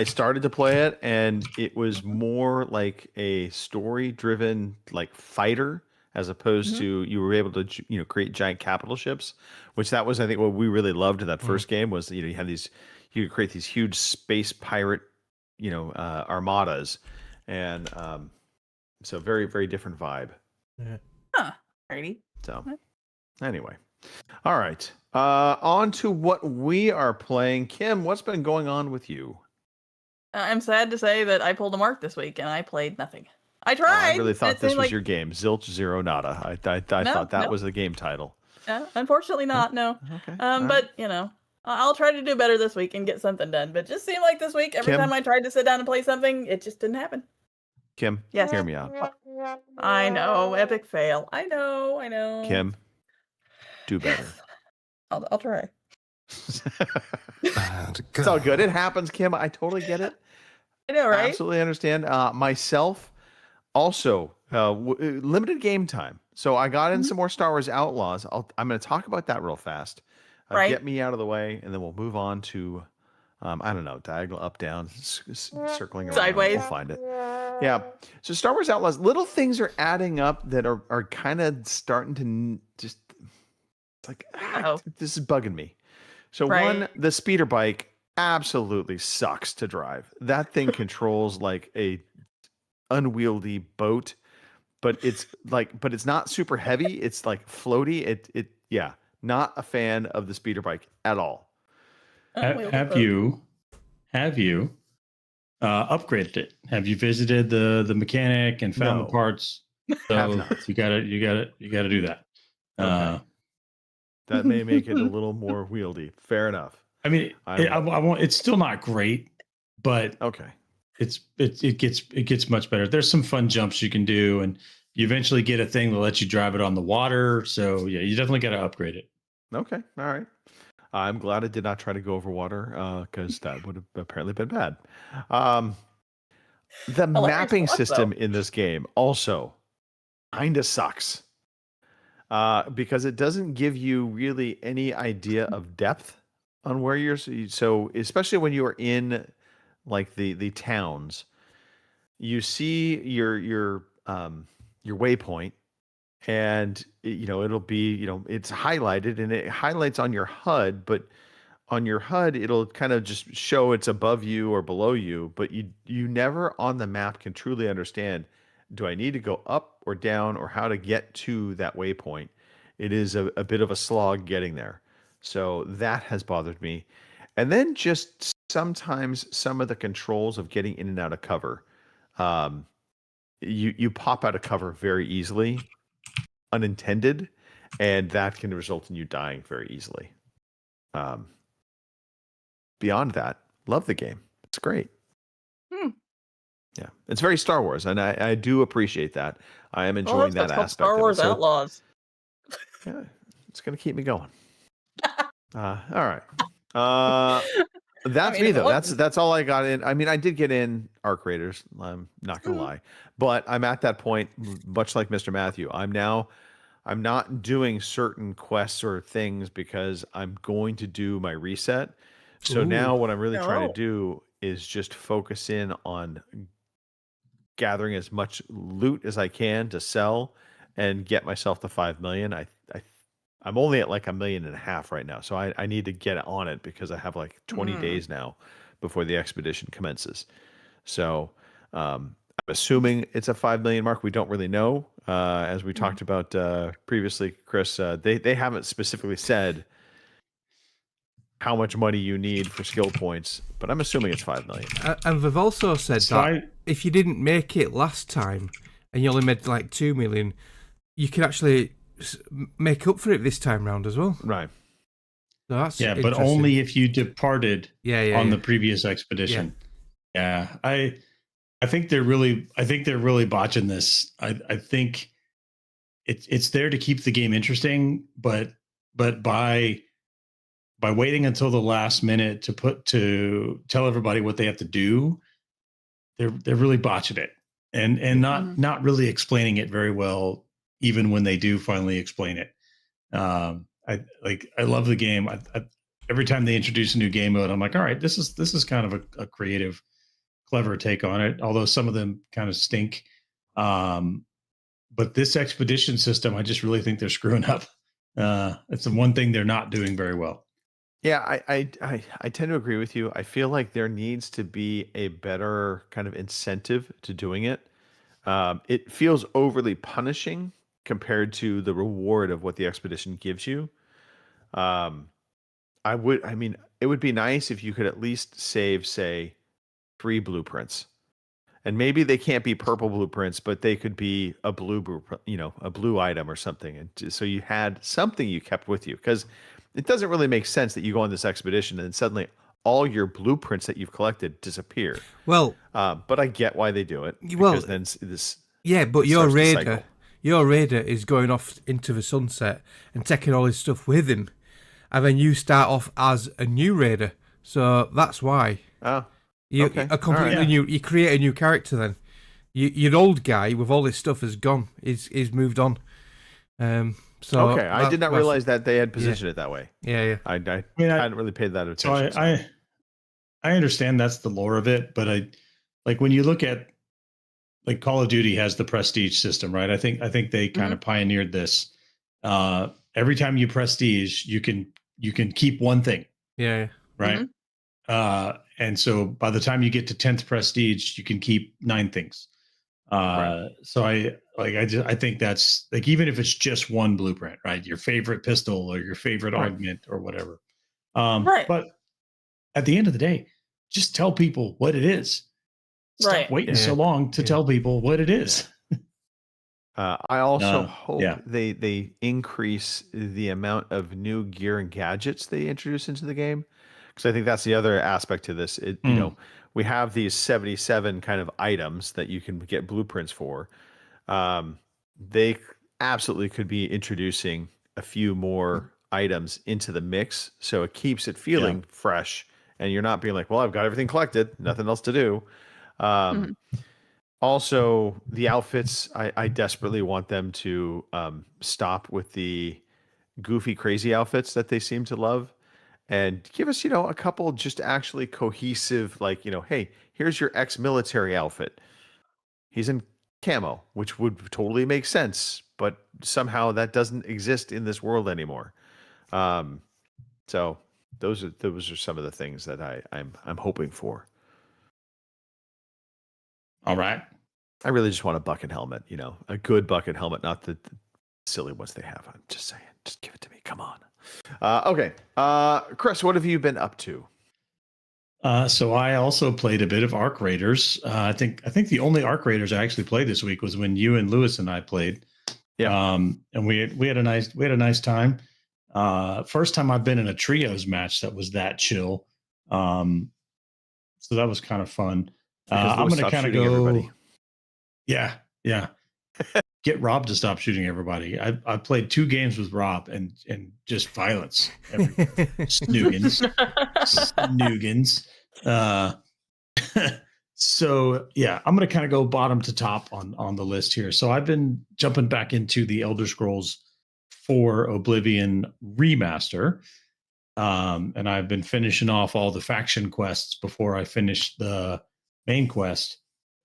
started to play it, and it was more like a story-driven fighter, as opposed to you were able to create giant capital ships, which that was I think what we really loved in that first game was you had these you could create these huge space pirate armadas, and so very very different vibe. Yeah. Huh. Alrighty. So anyway, all right. On to what we are playing. Kim, what's been going on with you? I'm sad to say that I pulled a mark this week and I played nothing. I tried. I really thought It this seemed was like- your game, Zilch Zero Nada. I thought that no. was the game title. Unfortunately not, no. Okay. But, I'll try to do better this week and get something done. But it just seemed like this week, every Kim? time I tried to sit down and play something, it just didn't happen. Kim, Yes. hear me out. I know, epic fail. I know. Kim, do better. I'll try. It's all good. It happens, Kim. I totally get it. I know, right? Absolutely understand. Myself, also limited game time. So I got in some more Star Wars Outlaws. I'm going to talk about that real fast. Right. Get me out of the way, and then we'll move on to, I don't know, diagonal, up, down, circling around. Sideways. We'll find it. Yeah. So Star Wars Outlaws, little things are adding up that are kind of starting to just this is bugging me. So one, the speeder bike absolutely sucks to drive. That thing controls like a unwieldy boat, but it's not super heavy. It's like floaty. Not a fan of the speeder bike at all. Have you upgraded it? Have you visited the mechanic and found the parts? So you gotta do that. Okay. That may make it a little more wieldy. Fair enough. I mean, I won't. It's still not great, but okay. It gets much better. There's some fun jumps you can do, and you eventually get a thing that lets you drive it on the water. So yeah, you definitely got to upgrade it. Okay, all right. I'm glad I did not try to go over water because that would have apparently been bad. The mapping system in this game also kind of sucks because it doesn't give you really any idea of depth on where you're. So especially when you are in like the towns, you see your waypoint, and it'll be it's highlighted and it highlights on your HUD, but on your HUD it'll kind of just show it's above you or below you, but you never on the map can truly understand, do I need to go up or down or how to get to that waypoint? It is a bit of a slog getting there. So that has bothered me. And then just sometimes some of the controls of getting in and out of cover. You pop out of cover very easily, unintended, and that can result in you dying very easily. Beyond that, love the game. It's great. Yeah, it's very Star Wars, and I do appreciate that. I am enjoying that aspect. Star Wars Outlaws. Yeah, it's gonna keep me going. All right. That's me though. That's all I got in. I mean, I did get in Arc Raiders. I'm not gonna lie, but I'm at that point, much like Mr. Matthew. I'm not doing certain quests or things because I'm going to do my reset. So now what I'm really trying to do is just focus in on gathering as much loot as I can to sell and get myself to 5 million. I'm only at like 1.5 million right now. So I need to get on it because I have like 20 days now before the expedition commences. So I'm assuming it's a 5 million mark. We don't really know. As we talked about previously, Chris, they haven't specifically said how much money you need for skill points, but I'm assuming it's 5 million. And they've also said that if you didn't make it last time and you only made like 2 million, you can actually make up for it this time round as well. Right. So that's but only if you departed on the previous expedition. Yeah. I think they're really botching this. I think it's there to keep the game interesting, but by waiting until the last minute to tell everybody what they have to do, they're really botching it and not really explaining it very well, even when they do finally explain it. I love the game. Every time they introduce a new game mode, I'm like, all right, this is kind of a creative, clever take on it. Although some of them kind of stink. But this expedition system, I just really think they're screwing up. It's the one thing they're not doing very well. Yeah, I tend to agree with you. I feel like there needs to be a better kind of incentive to doing it. It feels overly punishing compared to the reward of what the expedition gives you. It would be nice if you could at least save, say, 3 blueprints. And maybe they can't be purple blueprints, but they could be a blue blueprint, a blue item or something. And so you had something you kept with you, because it doesn't really make sense that you go on this expedition and then suddenly all your blueprints that you've collected disappear. Well, but I get why they do it. Because then this. Yeah, but your raider is going off into the sunset and taking all his stuff with him, and then you start off as a new raider. So that's why. A completely new. You create a new character then. Your old guy with all his stuff is gone. He's moved on. So I did not realize that they had positioned it that way. Yeah. I hadn't really paid that attention. So I understand that's the lore of it, but when you look at like Call of Duty has the prestige system, right? I think they kind of pioneered this. Every time you prestige, you can keep one thing. Yeah. Right. And so by the time you get to 10th prestige, you can keep 9 things. So I think that's like, even if it's just one blueprint, right? Your favorite pistol or your favorite augment or whatever. But at the end of the day, just tell people what it is. Stop waiting so long to tell people what it is. I also hope they increase the amount of new gear and gadgets they introduce into the game, because I think that's the other aspect to this. You know, we have these 77 kind of items that you can get blueprints for. They absolutely could be introducing a few more items into the mix, so it keeps it feeling fresh, and you're not being like, well, I've got everything collected, nothing else to do. Also, the outfits, I desperately want them to stop with the goofy, crazy outfits that they seem to love, and give us, a couple just actually cohesive, like, hey, here's your ex-military outfit. He's in camo, which would totally make sense, but somehow that doesn't exist in this world anymore. So those are some of the things that I'm hoping for. All right. I really just want a bucket helmet, a good bucket helmet, not the silly ones they have. I'm just saying, just give it to me. Come on. Okay. Chris, what have you been up to? So I also played a bit of Arc Raiders. I think the only Arc Raiders I actually played this week was when you and Lewis and I played. Yeah. And we had a nice time. First time I've been in a trios match that was that chill. So that was kind of fun. I'm going to kind of go. Everybody. Yeah. Get Rob to stop shooting everybody. I played 2 games with Rob and just violence. Snoogans. So yeah, I'm going to kind of go bottom to top on the list here. So I've been jumping back into the Elder Scrolls 4 Oblivion remaster. And I've been finishing off all the faction quests before I finished the main quest.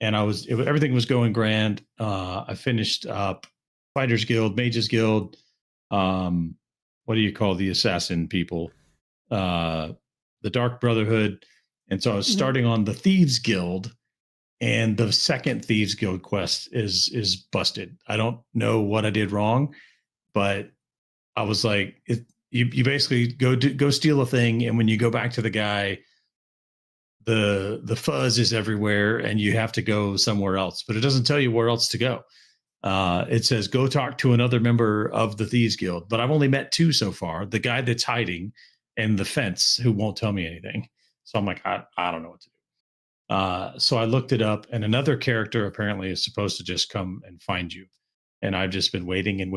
And everything was going grand. I finished up Fighters Guild, Mages Guild. What do you call the assassin people? The Dark Brotherhood. And so I was starting on the Thieves Guild, and the second Thieves Guild quest is busted. I don't know what I did wrong, but I was like, you basically go steal a thing, and when you go back to the guy, the fuzz is everywhere and you have to go somewhere else, but it doesn't tell you where else to go. It says go talk to another member of the Thieves Guild, but I've only met 2 so far, the guy that's hiding and the fence who won't tell me anything. So I'm like, I don't know what to do. So I looked it up, and another character apparently is supposed to just come and find you. And I've just been waiting, and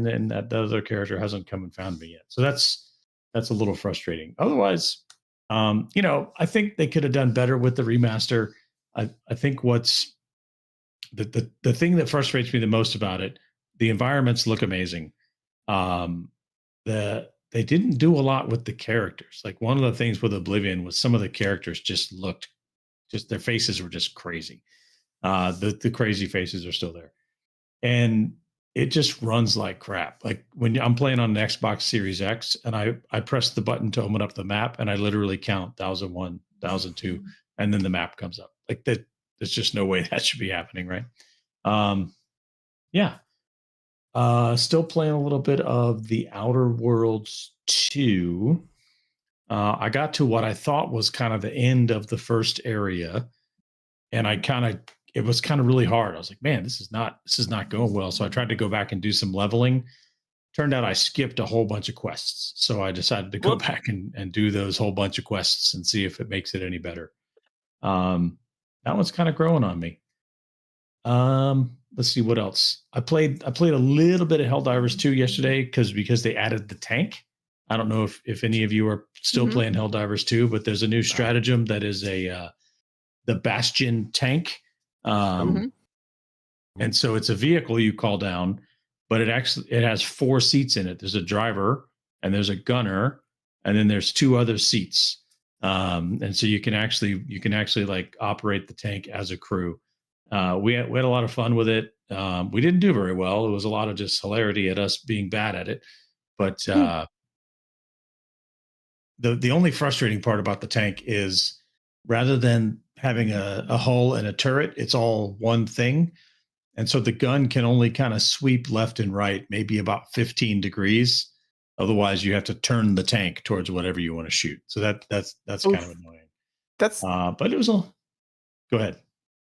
then that other character hasn't come and found me yet. So that's a little frustrating. Otherwise, I think they could have done better with the remaster. I think what's the thing that frustrates me the most about it, the environments look amazing. They didn't do a lot with the characters. Like, one of the things with Oblivion was some of the characters their faces were just crazy. The crazy faces are still there. And it just runs like crap. Like, when I'm playing on an Xbox Series X and I press the button to open up the map, and I literally count 1001, 1002, and then the map comes up. Like, that, there's just no way that should be happening, right? Yeah. Still playing a little bit of the Outer Worlds 2. I got to what I thought was kind of the end of the first area, and it was kind of really hard. I was like, man, this is not going well. So I tried to go back and do some leveling. Turned out I skipped a whole bunch of quests. So I decided to go back and do those whole bunch of quests and see if it makes it any better. That one's kind of growing on me. Let's see what else. I played a little bit of Helldivers 2 yesterday because they added the tank. I don't know if any of you are still playing Helldivers 2, but there's a new stratagem that is the Bastion tank. And so it's a vehicle you call down, but it has 4 seats in it. There's a driver, and there's a gunner, and then there's 2 other seats. And so you can actually like operate the tank as a crew. We had a lot of fun with it. We didn't do very well. It was a lot of just hilarity at us being bad at it. But the only frustrating part about the tank is, rather than having a hull and a turret, it's all one thing. And so the gun can only kind of sweep left and right, maybe about 15 degrees. Otherwise, you have to turn the tank towards whatever you want to shoot. So that's kind of annoying. But it was go ahead.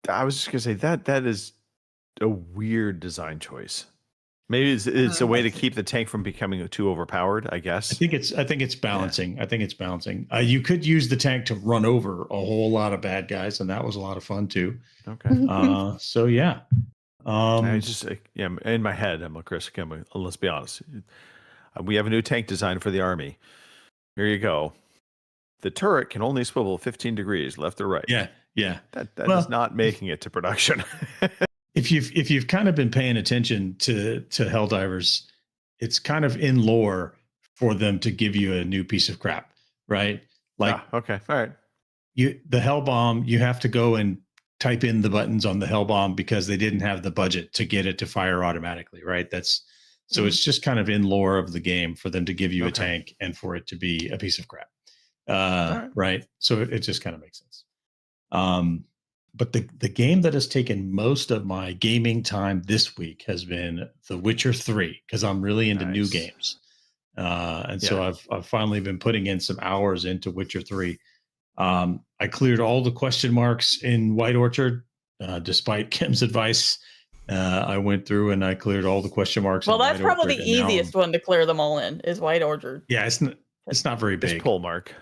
I was just gonna say that is a weird design choice. Maybe it's a way to keep the tank from becoming too overpowered, I guess. I think it's balancing. I think it's balancing. You could use the tank to run over a whole lot of bad guys, and that was a lot of fun too. Okay. So yeah. I just in my head, I'm like, Chris. Let's be honest. We have a new tank design for the army. Here you go. The turret can only swivel 15 degrees left or right. Yeah. That is not making it to production. If you've kind of been paying attention to Helldivers, it's kind of in lore for them to give you a new piece of crap, right? Like, okay, all right. The Hell Bomb, you have to go and type in the buttons on the Hell Bomb because they didn't have the budget to get it to fire automatically, right? So it's just kind of in lore of the game for them to give you a tank and for it to be a piece of crap, right? So it just kind of makes sense. But the game that has taken most of my gaming time this week has been The Witcher 3, because I'm really into new games. So I've finally been putting in some hours into Witcher 3. I cleared all the question marks in White Orchard, despite Kim's advice. I went through and I cleared all the question marks. Well, that's probably the easiest one to clear them all in is White Orchard. Yeah, it's not very big. It's pull mark.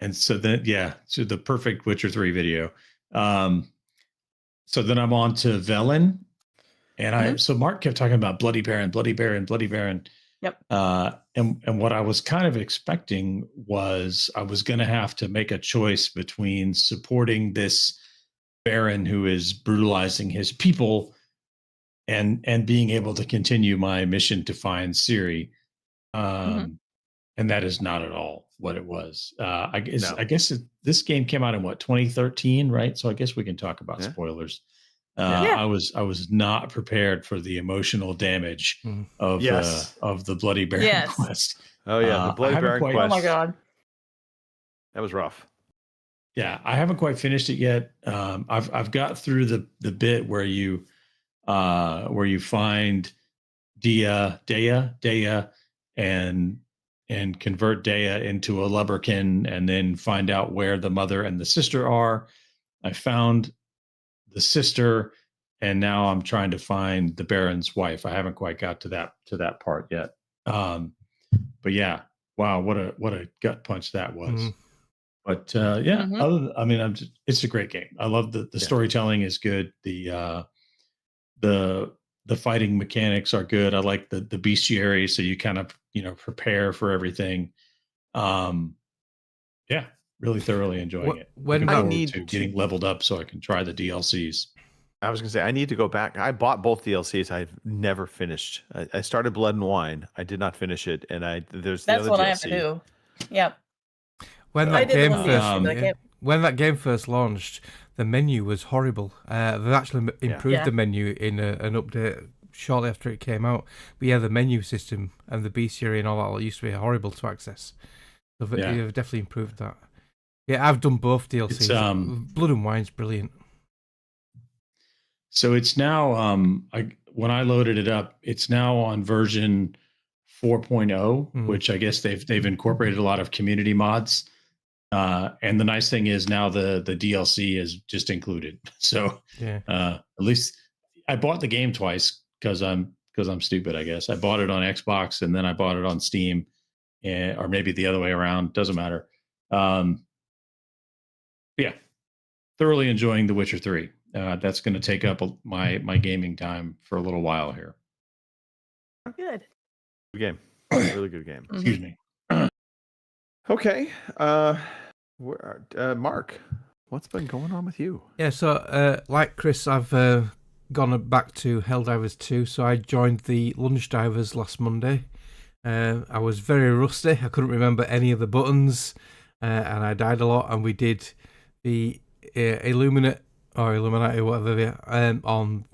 And so then, so the perfect Witcher 3 video. So then I'm on to Velen, and so Mark kept talking about Bloody Baron. Yep. And what I was kind of expecting was I was going to have to make a choice between supporting this Baron who is brutalizing his people and being able to continue my mission to find Ciri. And that is not at all what it was. I guess this game came out in 2013, right? So I guess we can talk about spoilers. I was not prepared for the emotional damage of the Bloody Baron quest. Oh yeah, the Bloody Baron quest. Oh my god, that was rough. Yeah, I haven't quite finished it yet. I've got through the bit where you find Dea and convert Dea into a lubberkin and then find out where the mother and the sister are. I found the sister, and now I'm trying to find the Baron's wife. I haven't quite got to that part yet. But yeah, wow, what a gut punch that was. But it's a great game. I love the storytelling is good. The fighting mechanics are good. I like the bestiary, so you kind of prepare for everything. Really thoroughly enjoying it. When I need to getting leveled up so I can try the DLCs. I was gonna say I need to go back. I bought both DLCs. I've never finished. I started Blood and Wine. I did not finish it, and there's the that's other what DLC. I have to do. Yep. When that game first launched, the menu was horrible. They've actually improved the menu in an update shortly after it came out. But the menu system and the bestiary and all that used to be horrible to access. So they've definitely improved that. Yeah, I've done both DLCs. Blood and Wine's brilliant. So it's now, when I loaded it up, it's now on version 4.0, which I guess they've incorporated a lot of community mods. And the nice thing is now the DLC is just included. So at least I bought the game twice because I'm stupid, I guess. I bought it on Xbox and then I bought it on Steam, or maybe the other way around. Doesn't matter. Thoroughly enjoying The Witcher 3. That's going to take up my gaming time for a little while here. Good. Good game. Really good game. Excuse me. Okay. Mark, what's been going on with you? Yeah, so like Chris, I've gone back to Helldivers 2. So I joined the Lunge Divers last Monday. I was very rusty. I couldn't remember any of the buttons, and I died a lot. And we did the Illuminati, whatever, on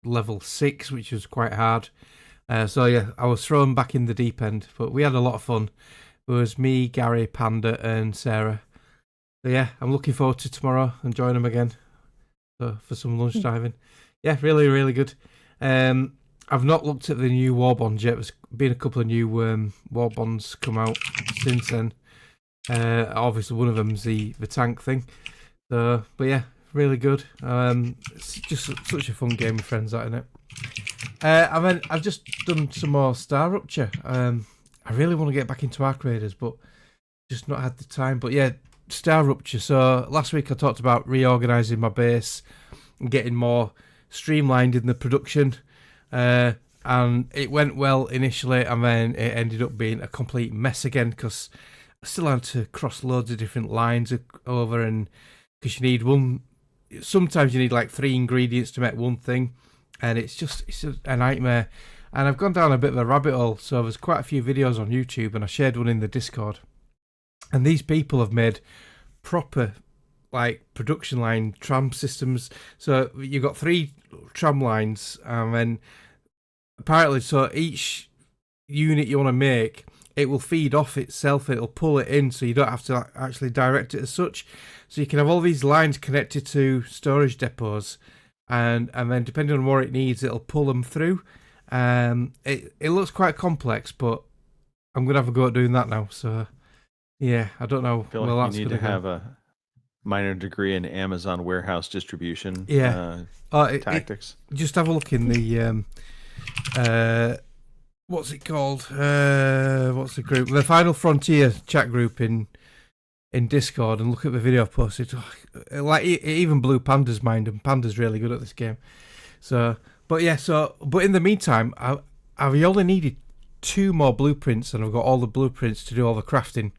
level 6, which was quite hard. I was thrown back in the deep end, but we had a lot of fun. It was me, Gary, Panda, and Sarah. So I'm looking forward to tomorrow and join them again for some lunch diving. Yeah, really, really good. I've not looked at the new war bonds yet. There's been a couple of new war bonds come out since then. Obviously, one of them's the tank thing. So, but yeah, really good. It's just such a fun game with friends, isn't it? And then I've just done some more Star Rupture. I really want to get back into Ark Raiders, but just not had the time. But yeah, Star Rupture. So last week I talked about reorganising my base and getting more streamlined in the production. And it went well initially, and then it ended up being a complete mess again because I still had to cross loads of different lines over, and because you need one, sometimes you need like 3 ingredients to make one thing, and it's a nightmare. And I've gone down a bit of a rabbit hole, so there's quite a few videos on YouTube, and I shared one in the Discord. And these people have made proper like production line tram systems. So you've got 3 tram lines, and then apparently, so each unit you want to make, it will feed off itself. It'll pull it in, so you don't have to actually direct it as such. So you can have all these lines connected to storage depots, and then depending on what it needs, it'll pull them through. It looks quite complex, but I'm gonna have a go at doing that now. So yeah, I don't know. I feel like you need to have a minor degree in Amazon warehouse distribution. Tactics. Just have a look in the what's it called? What's the group? The Final Frontier chat group in Discord, and look at the video I've posted. Like it even blew Panda's mind, and Panda's really good at this game. So, but in the meantime, I've only needed 2 more blueprints, and I've got all the blueprints to do all the crafting.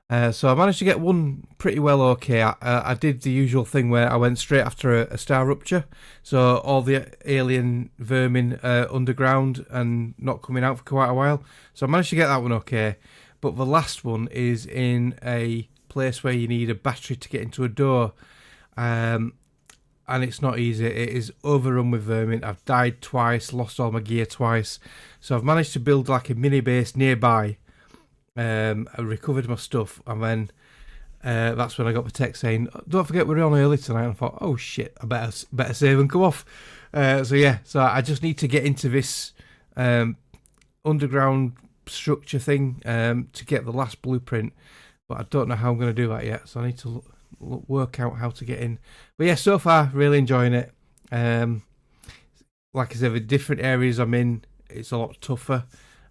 So I managed to get one pretty well okay. I did the usual thing where I went straight after a Star Rupture, so all the alien vermin underground and not coming out for quite a while. So I managed to get that one okay, but the last one is in a place where you need a battery to get into a door, and it's not easy. It is overrun with vermin. I've died twice, lost all my gear twice, so I've managed to build like a mini base nearby. I recovered my stuff, and then that's when I got the text saying, "Don't forget we're on early tonight." And I thought, "Oh shit, I better save and come off." So I just need to get into this underground structure thing to get the last blueprint, but I don't know how I'm going to do that yet. So I need to work out how to get in. But yeah, so far really enjoying it. Like I said, the different areas I'm in, it's a lot tougher.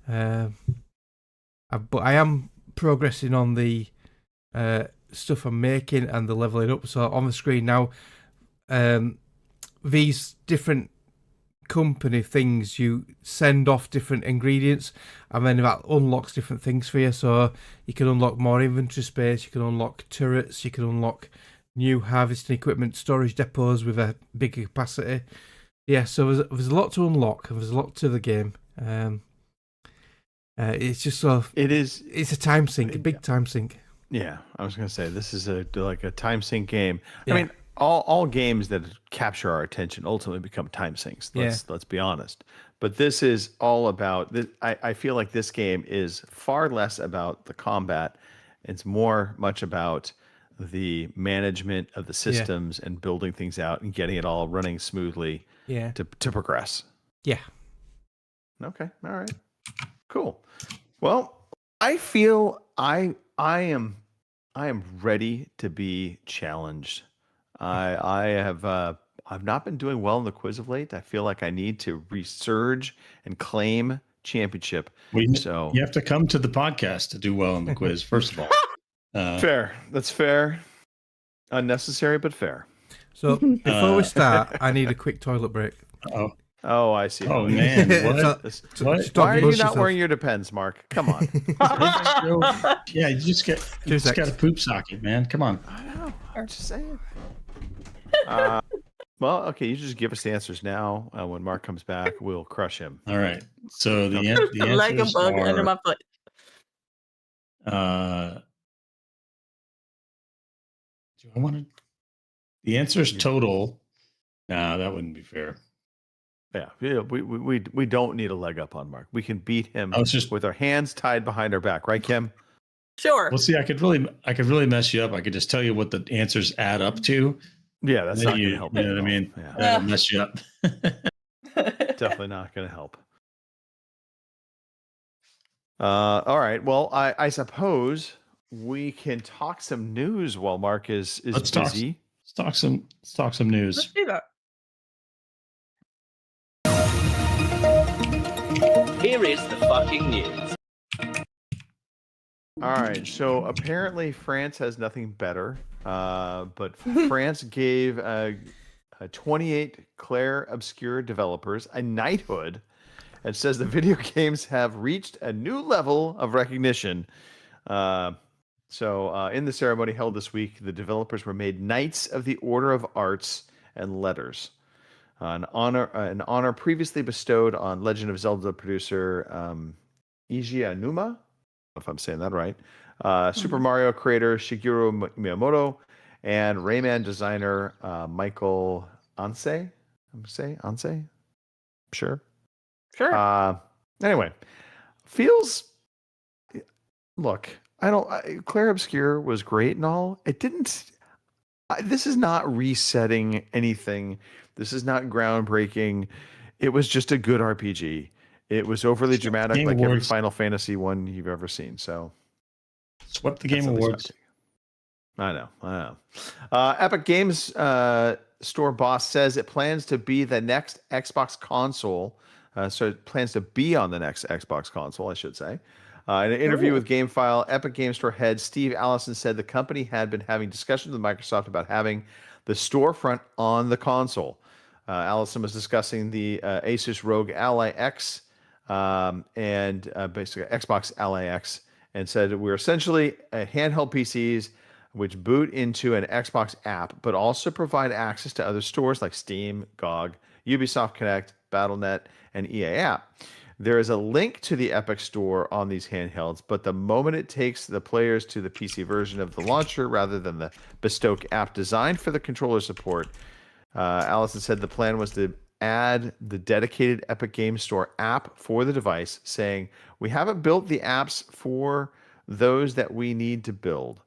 But I am progressing on the stuff I'm making and the leveling up. So on the screen now, these different company things, you send off different ingredients, and then that unlocks different things for you. So you can unlock more inventory space, you can unlock turrets, you can unlock new harvesting equipment, storage depots with a bigger capacity. Yeah, so there's a lot to unlock, and there's a lot to the game. It's just it's a time sink, a big time sink. Yeah, I was going to say this is like a time sink game. Yeah. I mean, all games that capture our attention ultimately become time sinks. Let's be honest. But this is all about this. I feel like this game is far less about the combat. It's much about the management of the systems and building things out and getting it all running smoothly. To progress. Yeah. Okay. All right. Cool. Well, I feel I am ready to be challenged. I've not been doing well in the quiz of late. I feel like I need to resurge and claim championship. So you have to come to the podcast to do well in the quiz, first of all. Fair. That's fair. Unnecessary, but fair. So before we start, I need a quick toilet break. Oh, I see. Oh, man. What? Why are you not wearing your Depends, Mark? Come on. You just got a poop socket, man. Come on. I know. I'm just saying. Well, okay. You just give us the answers now. When Mark comes back, we'll crush him. All right. So the answers bug are, under my foot. Do I want to? The answers total. Nah, that wouldn't be fair. Yeah, we don't need a leg up on Mark. We can beat him with our hands tied behind our back, right, Kim? Sure. Well, see, I could really mess you up. I could just tell you what the answers add up to. Yeah, that's not going to help. You know what I mean? That'll mess you up. Definitely not going to help. All right. Well, I suppose we can talk some news while Mark is busy. Let's talk some news. Let's do that. here is the fucking news. All right, so apparently France has nothing better, but France gave 28 Claire Obscure developers a knighthood and says the video games have reached a new level of recognition. So in the ceremony held this week, the developers were made Knights of the Order of Arts and Letters, an honor previously bestowed on Legend of Zelda producer Eiji Aonuma, if I'm saying that right, Super Mario creator Shigeru Miyamoto, and Rayman designer Michael Anse. Anse? Sure. Anyway, look, Claire Obscure was great and all. It didn't. This is not resetting anything. This is not groundbreaking. It was just a good RPG. It was overly dramatic, Game like Awards. every Final Fantasy one you've ever seen. So, Swept the Game Awards. I know. Epic Games Store boss says it plans to be the next Xbox console. So it plans to be on the next Xbox console, I should say. In an interview with GameFile, Epic Games Store head Steve Allison said the company had been having discussions with Microsoft about having the storefront on the console. Allison was discussing the Asus ROG Ally X and basically Xbox Ally X, and said we're essentially handheld PCs which boot into an Xbox app, but also provide access to other stores like Steam, GOG, Ubisoft Connect, Battle.net, and EA App. There is a link to the Epic Store on these handhelds, but the moment it takes the players to the PC version of the launcher rather than the bespoke app designed for the controller support, Allison said the plan was to add the dedicated Epic Games Store app for the device, saying, we haven't built the apps for those that we need to build,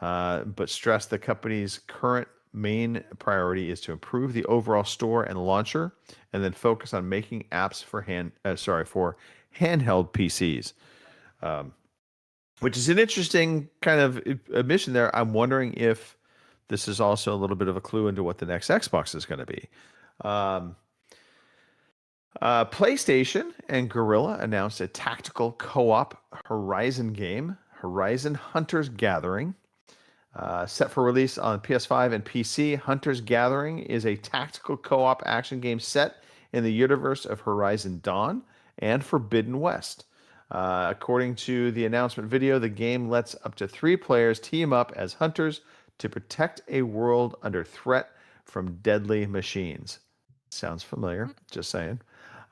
but stressed the company's current main priority is to improve the overall store and launcher, and then focus on making apps for handheld PCs, which is an interesting kind of admission there. I'm wondering if this is also a little bit of a clue into what the next Xbox is going to be. PlayStation and Guerrilla announced a tactical co-op Horizon game, Horizon Hunter's Gathering. Set for release on PS5 and PC, Hunter's Gathering is a tactical co-op action game set in the universe of Horizon Dawn and Forbidden West. According to the announcement video, the game lets up to 3 players team up as hunters to protect a world under threat from deadly machines. Sounds familiar, just saying.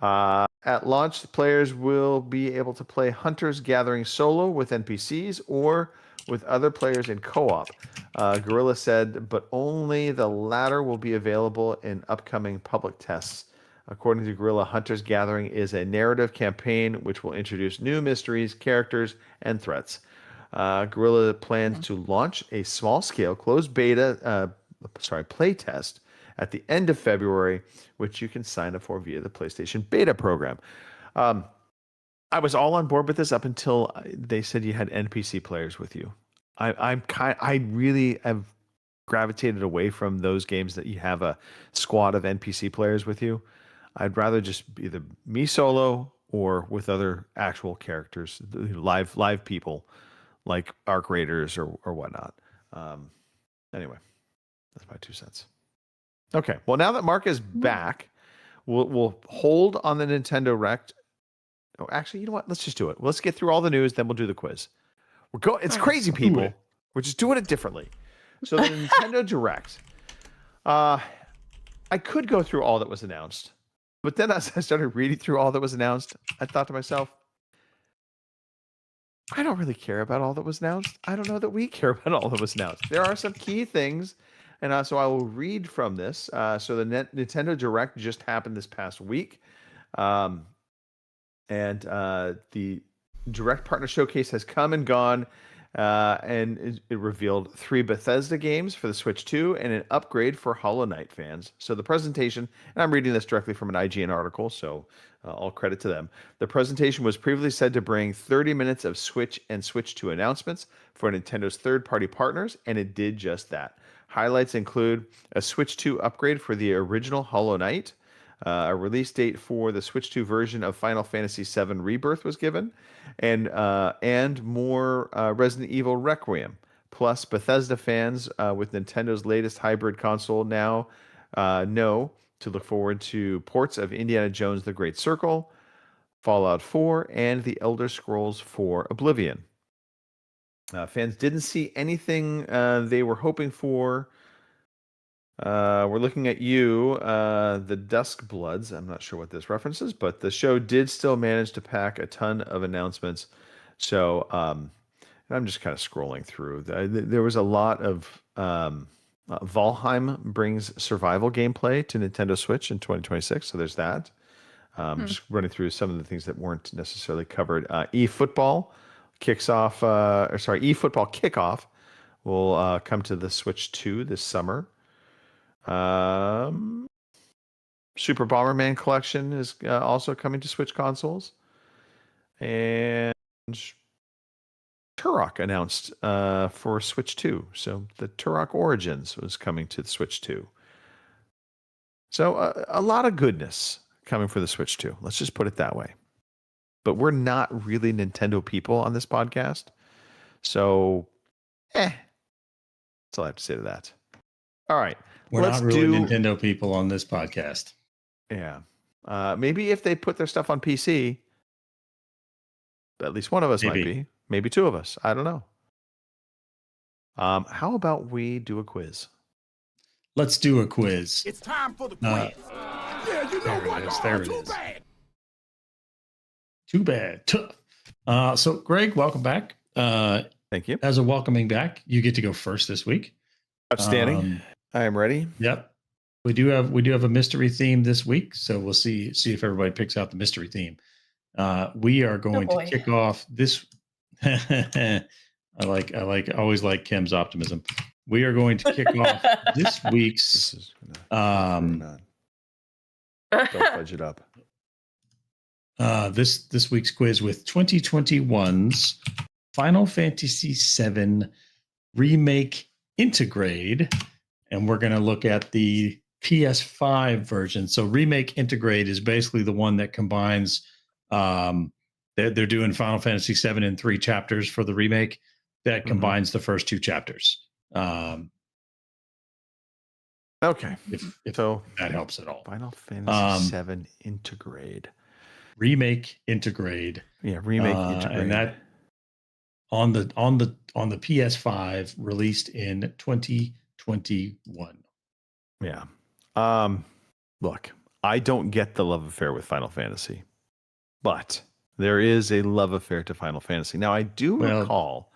At launch, the players will be able to play Hunter's Gathering solo with NPCs or with other players in co-op. Guerrilla said, but only the latter will be available in upcoming public tests. According to Guerrilla, Hunter's Gathering is a narrative campaign which will introduce new mysteries, characters, and threats. Guerrilla plans to launch a small-scale closed beta, play test at the end of February, which you can sign up for via the PlayStation Beta program. I was all on board with this up until they said you had NPC players with you. I really have gravitated away from those games that you have a squad of NPC players with you. I'd rather just either me solo or with other actual characters, live people like Arc Raiders or whatnot. Anyway, that's my 2 cents. Okay, well, now that Mark is back, we'll hold on the Nintendo Direct. Oh, actually, you know what? Let's just do it. Let's get through all the news, then we'll do the quiz. It's crazy, people. We're just doing it differently. So the Nintendo Direct. I could go through all that was announced, but then as I started reading through all that was announced, I thought to myself, I don't really care about all that was announced. I don't know that we care about all that was announced. There are some key things, and so I will read from this. So the Nintendo Direct just happened this past week. And the Direct Partner Showcase has come and gone, and it revealed 3 Bethesda games for the Switch 2 and an upgrade for Hollow Knight fans. So the presentation, and I'm reading this directly from an IGN article, so all credit to them. The presentation was previously said to bring 30 minutes of Switch and Switch 2 announcements for Nintendo's third-party partners, and it did just that. Highlights include a Switch 2 upgrade for the original Hollow Knight, A release date for the Switch 2 version of Final Fantasy VII Rebirth was given, and more Resident Evil Requiem. Plus, Bethesda fans with Nintendo's latest hybrid console now know to look forward to ports of Indiana Jones: The Great Circle, Fallout 4, and The Elder Scrolls 4 Oblivion. Fans didn't see anything they were hoping for. We're looking at you, the Dusk Bloods. I'm not sure what this references, but the show did still manage to pack a ton of announcements. So I'm just kind of scrolling through. There was a lot of Valheim brings survival gameplay to Nintendo Switch in 2026. So there's that. Just running through some of the things that weren't necessarily covered. eFootball eFootball Kickoff will come to the Switch 2 this summer. Super Bomberman Collection is also coming to Switch consoles. And Turok announced for Switch 2. So the Turok Origins was coming to the Switch 2. So a lot of goodness coming for the Switch 2. Let's just put it that way. But we're not really Nintendo people on this podcast. So, that's all I have to say to that. All right. We're not really Nintendo people on this podcast. Yeah. Maybe if they put their stuff on PC, at least one of us might be. Maybe two of us. I don't know. How about we do a quiz? Let's do a quiz. It's time for the quiz. Yeah, you know what? There it is. Too bad. Tough. So, Greg, welcome back. Thank you. As a welcoming back, you get to go first this week. Outstanding. I am ready. Yep. We do have a mystery theme this week, so we'll see if everybody picks out the mystery theme. We are going to kick off this. I always like Kim's optimism. We are going to kick off this week's. Don't fudge it up. This week's quiz with 2021's Final Fantasy VII Remake Intergrade, and we're going to look at the PS5 version. So Remake Intergrade is basically the one that combines. They're doing Final Fantasy VII in 3 chapters for the remake that combines the first 2 chapters. Okay, if so that helps at all. Final Fantasy VII Intergrade. Remake Intergrade. Yeah, Remake Intergrade. And that on the PS5 released in 2021. Yeah. Look, I don't get the love affair with Final Fantasy, but there is a love affair to Final Fantasy. Now, I do recall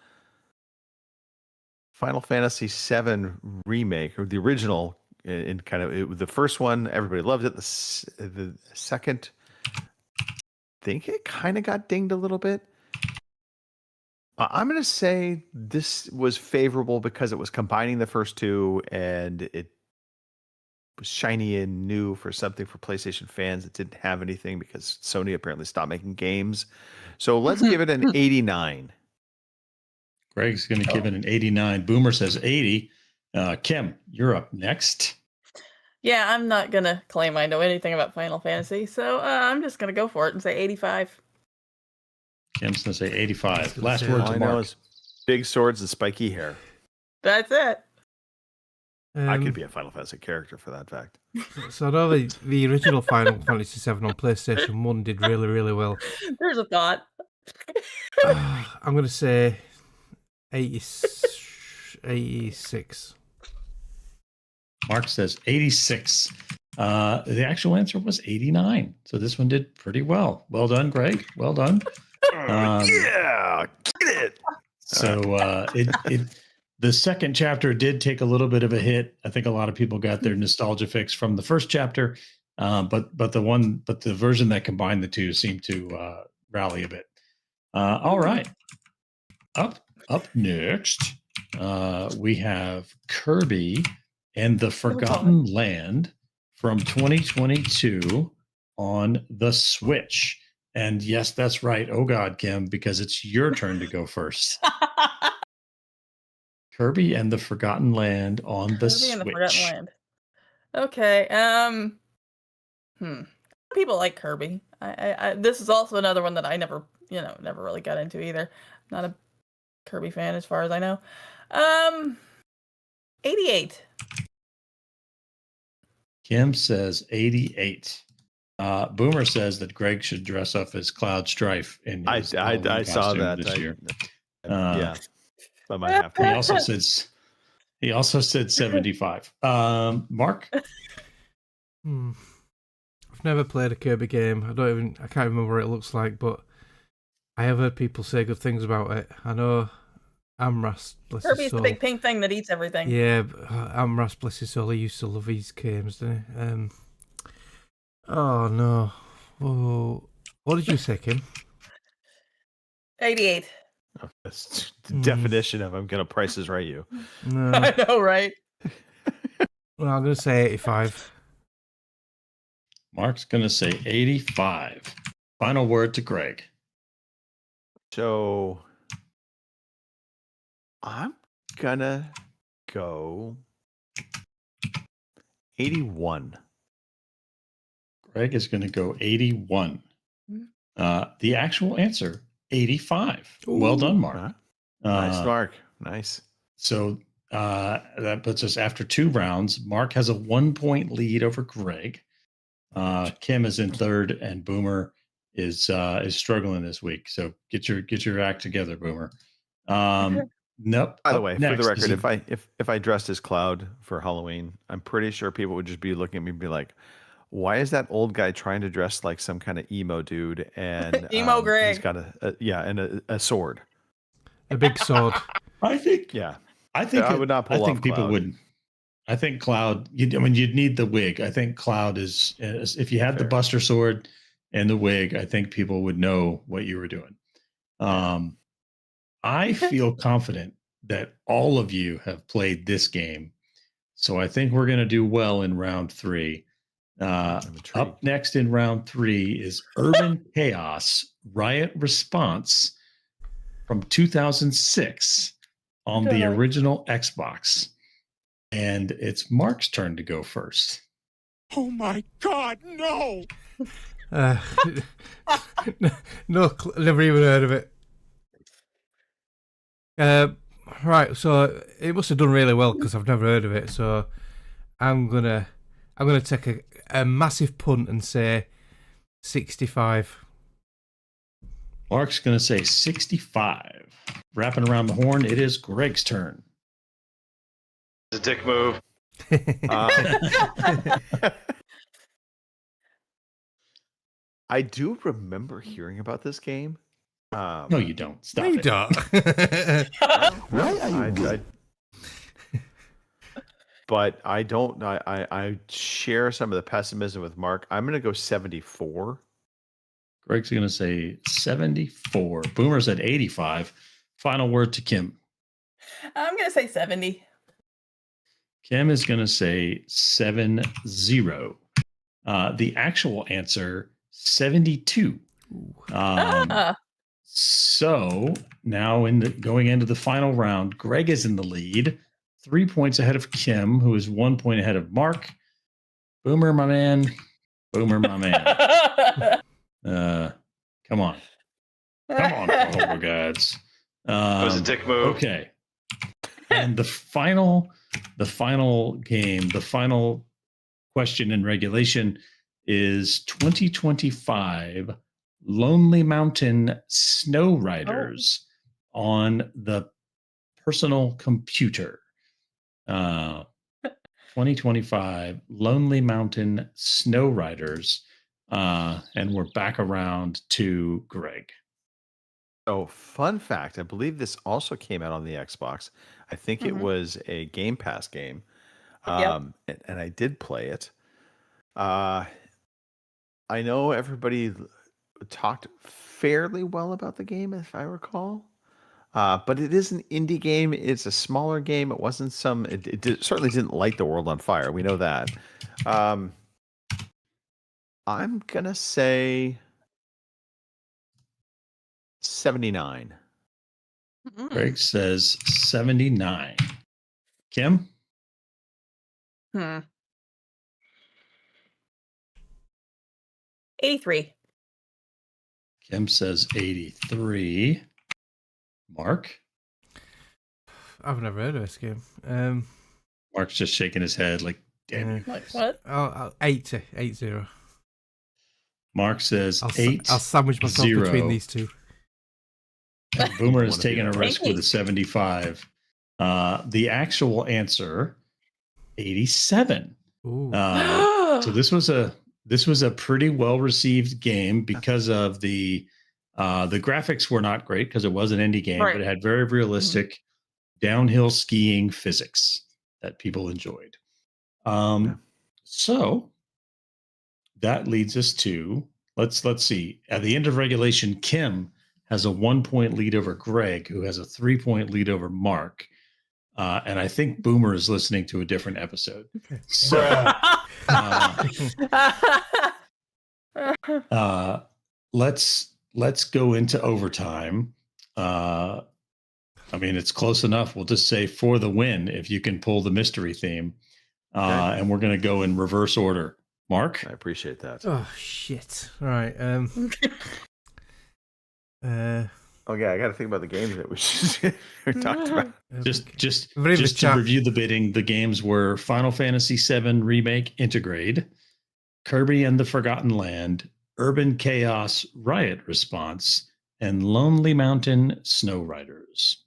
Final Fantasy VII Remake, or the original, in kind of the first one, everybody loved it. The second, I think it kind of got dinged a little bit. I'm going to say this was favorable because it was combining the first 2 and it was shiny and new for something for PlayStation fans that didn't have anything because Sony apparently stopped making games. So let's give it an 89. Greg's going to give it an 89. Boomer says 80. Kim, you're up next. Yeah, I'm not going to claim I know anything about Final Fantasy, so I'm just going to go for it and say 85. Kim's going to say 85. Last words All of I know Mark. is big swords and spiky hair. That's it. I could be a Final Fantasy character for that fact. So I know the original Final Fantasy VII on PlayStation 1 did really, really well. There's a thought. I'm going to say 86. Mark says 86. The actual answer was 89. So this one did pretty well. Well done, Greg. Well done. Yeah, get it. So the second chapter did take a little bit of a hit. I think a lot of people got their nostalgia fix from the first chapter, but the version that combined the 2 seemed to rally a bit. All right, up next, we have Kirby and the Forgotten Land from 2022 on the Switch. And yes, that's right. Oh God, Kim, because it's your turn to go first. Kirby and the Forgotten Land on the Switch. And the Forgotten Land. Okay. People like Kirby. This is also another one that I never really got into either. Not a Kirby fan as far as I know. 88. Kim says 88. Boomer says that Greg should dress up as Cloud Strife in his I saw costume that this year. Yeah, I might have to. He also said 75. Mark? I've never played a Kirby game. I can't remember what it looks like, but I have heard people say good things about it. I know Amras, bless his Kirby's soul. the big pink thing that eats everything. Yeah, but Amras, bless his soul, he used to love these games, didn't he? Oh no. Oh, what did you say, Kim? 88. Oh, that's the definition of I'm gonna Price is Right you. No. I know, right? Well, I'm gonna say 85. Mark's going to say 85. Final word to Greg. So I'm gonna go 81. Greg is going to go 81. The actual answer, 85. Ooh. Well done, Mark. Nice, Mark. Nice. So that puts us after 2 rounds. Mark has a 1-point lead over Greg. Kim is in third, and Boomer is struggling this week. So get your act together, Boomer. Nope. By the way, for the record, if I dressed as Cloud for Halloween, I'm pretty sure people would just be looking at me and be like, "Why is that old guy trying to dress like some kind of emo dude?" And Emo Greg. He's got a sword, a big sword. I think I would not pull I think off people Cloud. wouldn't. I think Cloud. You'd need the wig. I think Cloud is if you had the Buster Sword and the wig. I think people would know what you were doing. I feel confident that all of you have played this game, so I think we're going to do well in round 3. Up next in round 3 is Urban Chaos Riot Response from 2006 on the original Xbox. And it's Mark's turn to go first. Oh my God, no! Never even heard of it. Right, so it must have done really well because I've never heard of it. So I'm gonna take a massive punt and say 65. Mark's gonna say 65. Wrapping around the horn, it is Greg's turn. It's a dick move. I do remember hearing about this game. No, you don't. Stop No, you it. don't. But I don't. I share some of the pessimism with Mark. I'm going to go 74. Greg's going to say 74. Boomer's at 85. Final word to Kim. I'm going to say 70. Kim is going to say 70. The actual answer, 72. So now going into the final round, Greg is in the lead, 3 points ahead of Kim, who is 1 point ahead of Mark. Boomer, my man. Boomer, my man. Come on. Come on, Homer Gods. That was a dick move. Okay. And the final game, the final question in regulation is 2025 Lonely Mountain Snow Riders on the personal computer. 2025 Lonely Mountain Snow Riders. And we're back around to Greg. Oh, fun fact. I believe this also came out on the Xbox. I think it was a Game Pass game. And I did play it. I know everybody talked fairly well about the game, if I recall. But it is an indie game. It's a smaller game. It wasn't some. It certainly didn't light the world on fire. We know that. I'm gonna say 79. Greg says 79. Kim? 83. Kim says 83. Mark? I've never heard of this game. Mark's just shaking his head like, damn you. Like what? 80. Mark says I'll sandwich myself 0. between these two. And Boomer is taking a risk with a 75. The actual answer, 87. So this was a pretty well received game because of the graphics were not great because it was an indie game, but it had very realistic downhill skiing physics that people enjoyed. So that leads us to let's see. At the end of regulation, Kim has a 1-point lead over Greg, who has a 3-point lead over Mark. And I think Boomer is listening to a different episode. So let's go into overtime. I mean, it's close enough. We'll just say for the win if you can pull the mystery theme. And we're going to go in reverse order. Mark? I appreciate that. Oh, shit. All right. Okay, I got to think about the games that we talked about. Just to review the bidding, the games were Final Fantasy VII Remake Intergrade, Kirby and the Forgotten Land, Urban Chaos Riot Response, and Lonely Mountain Snow Riders.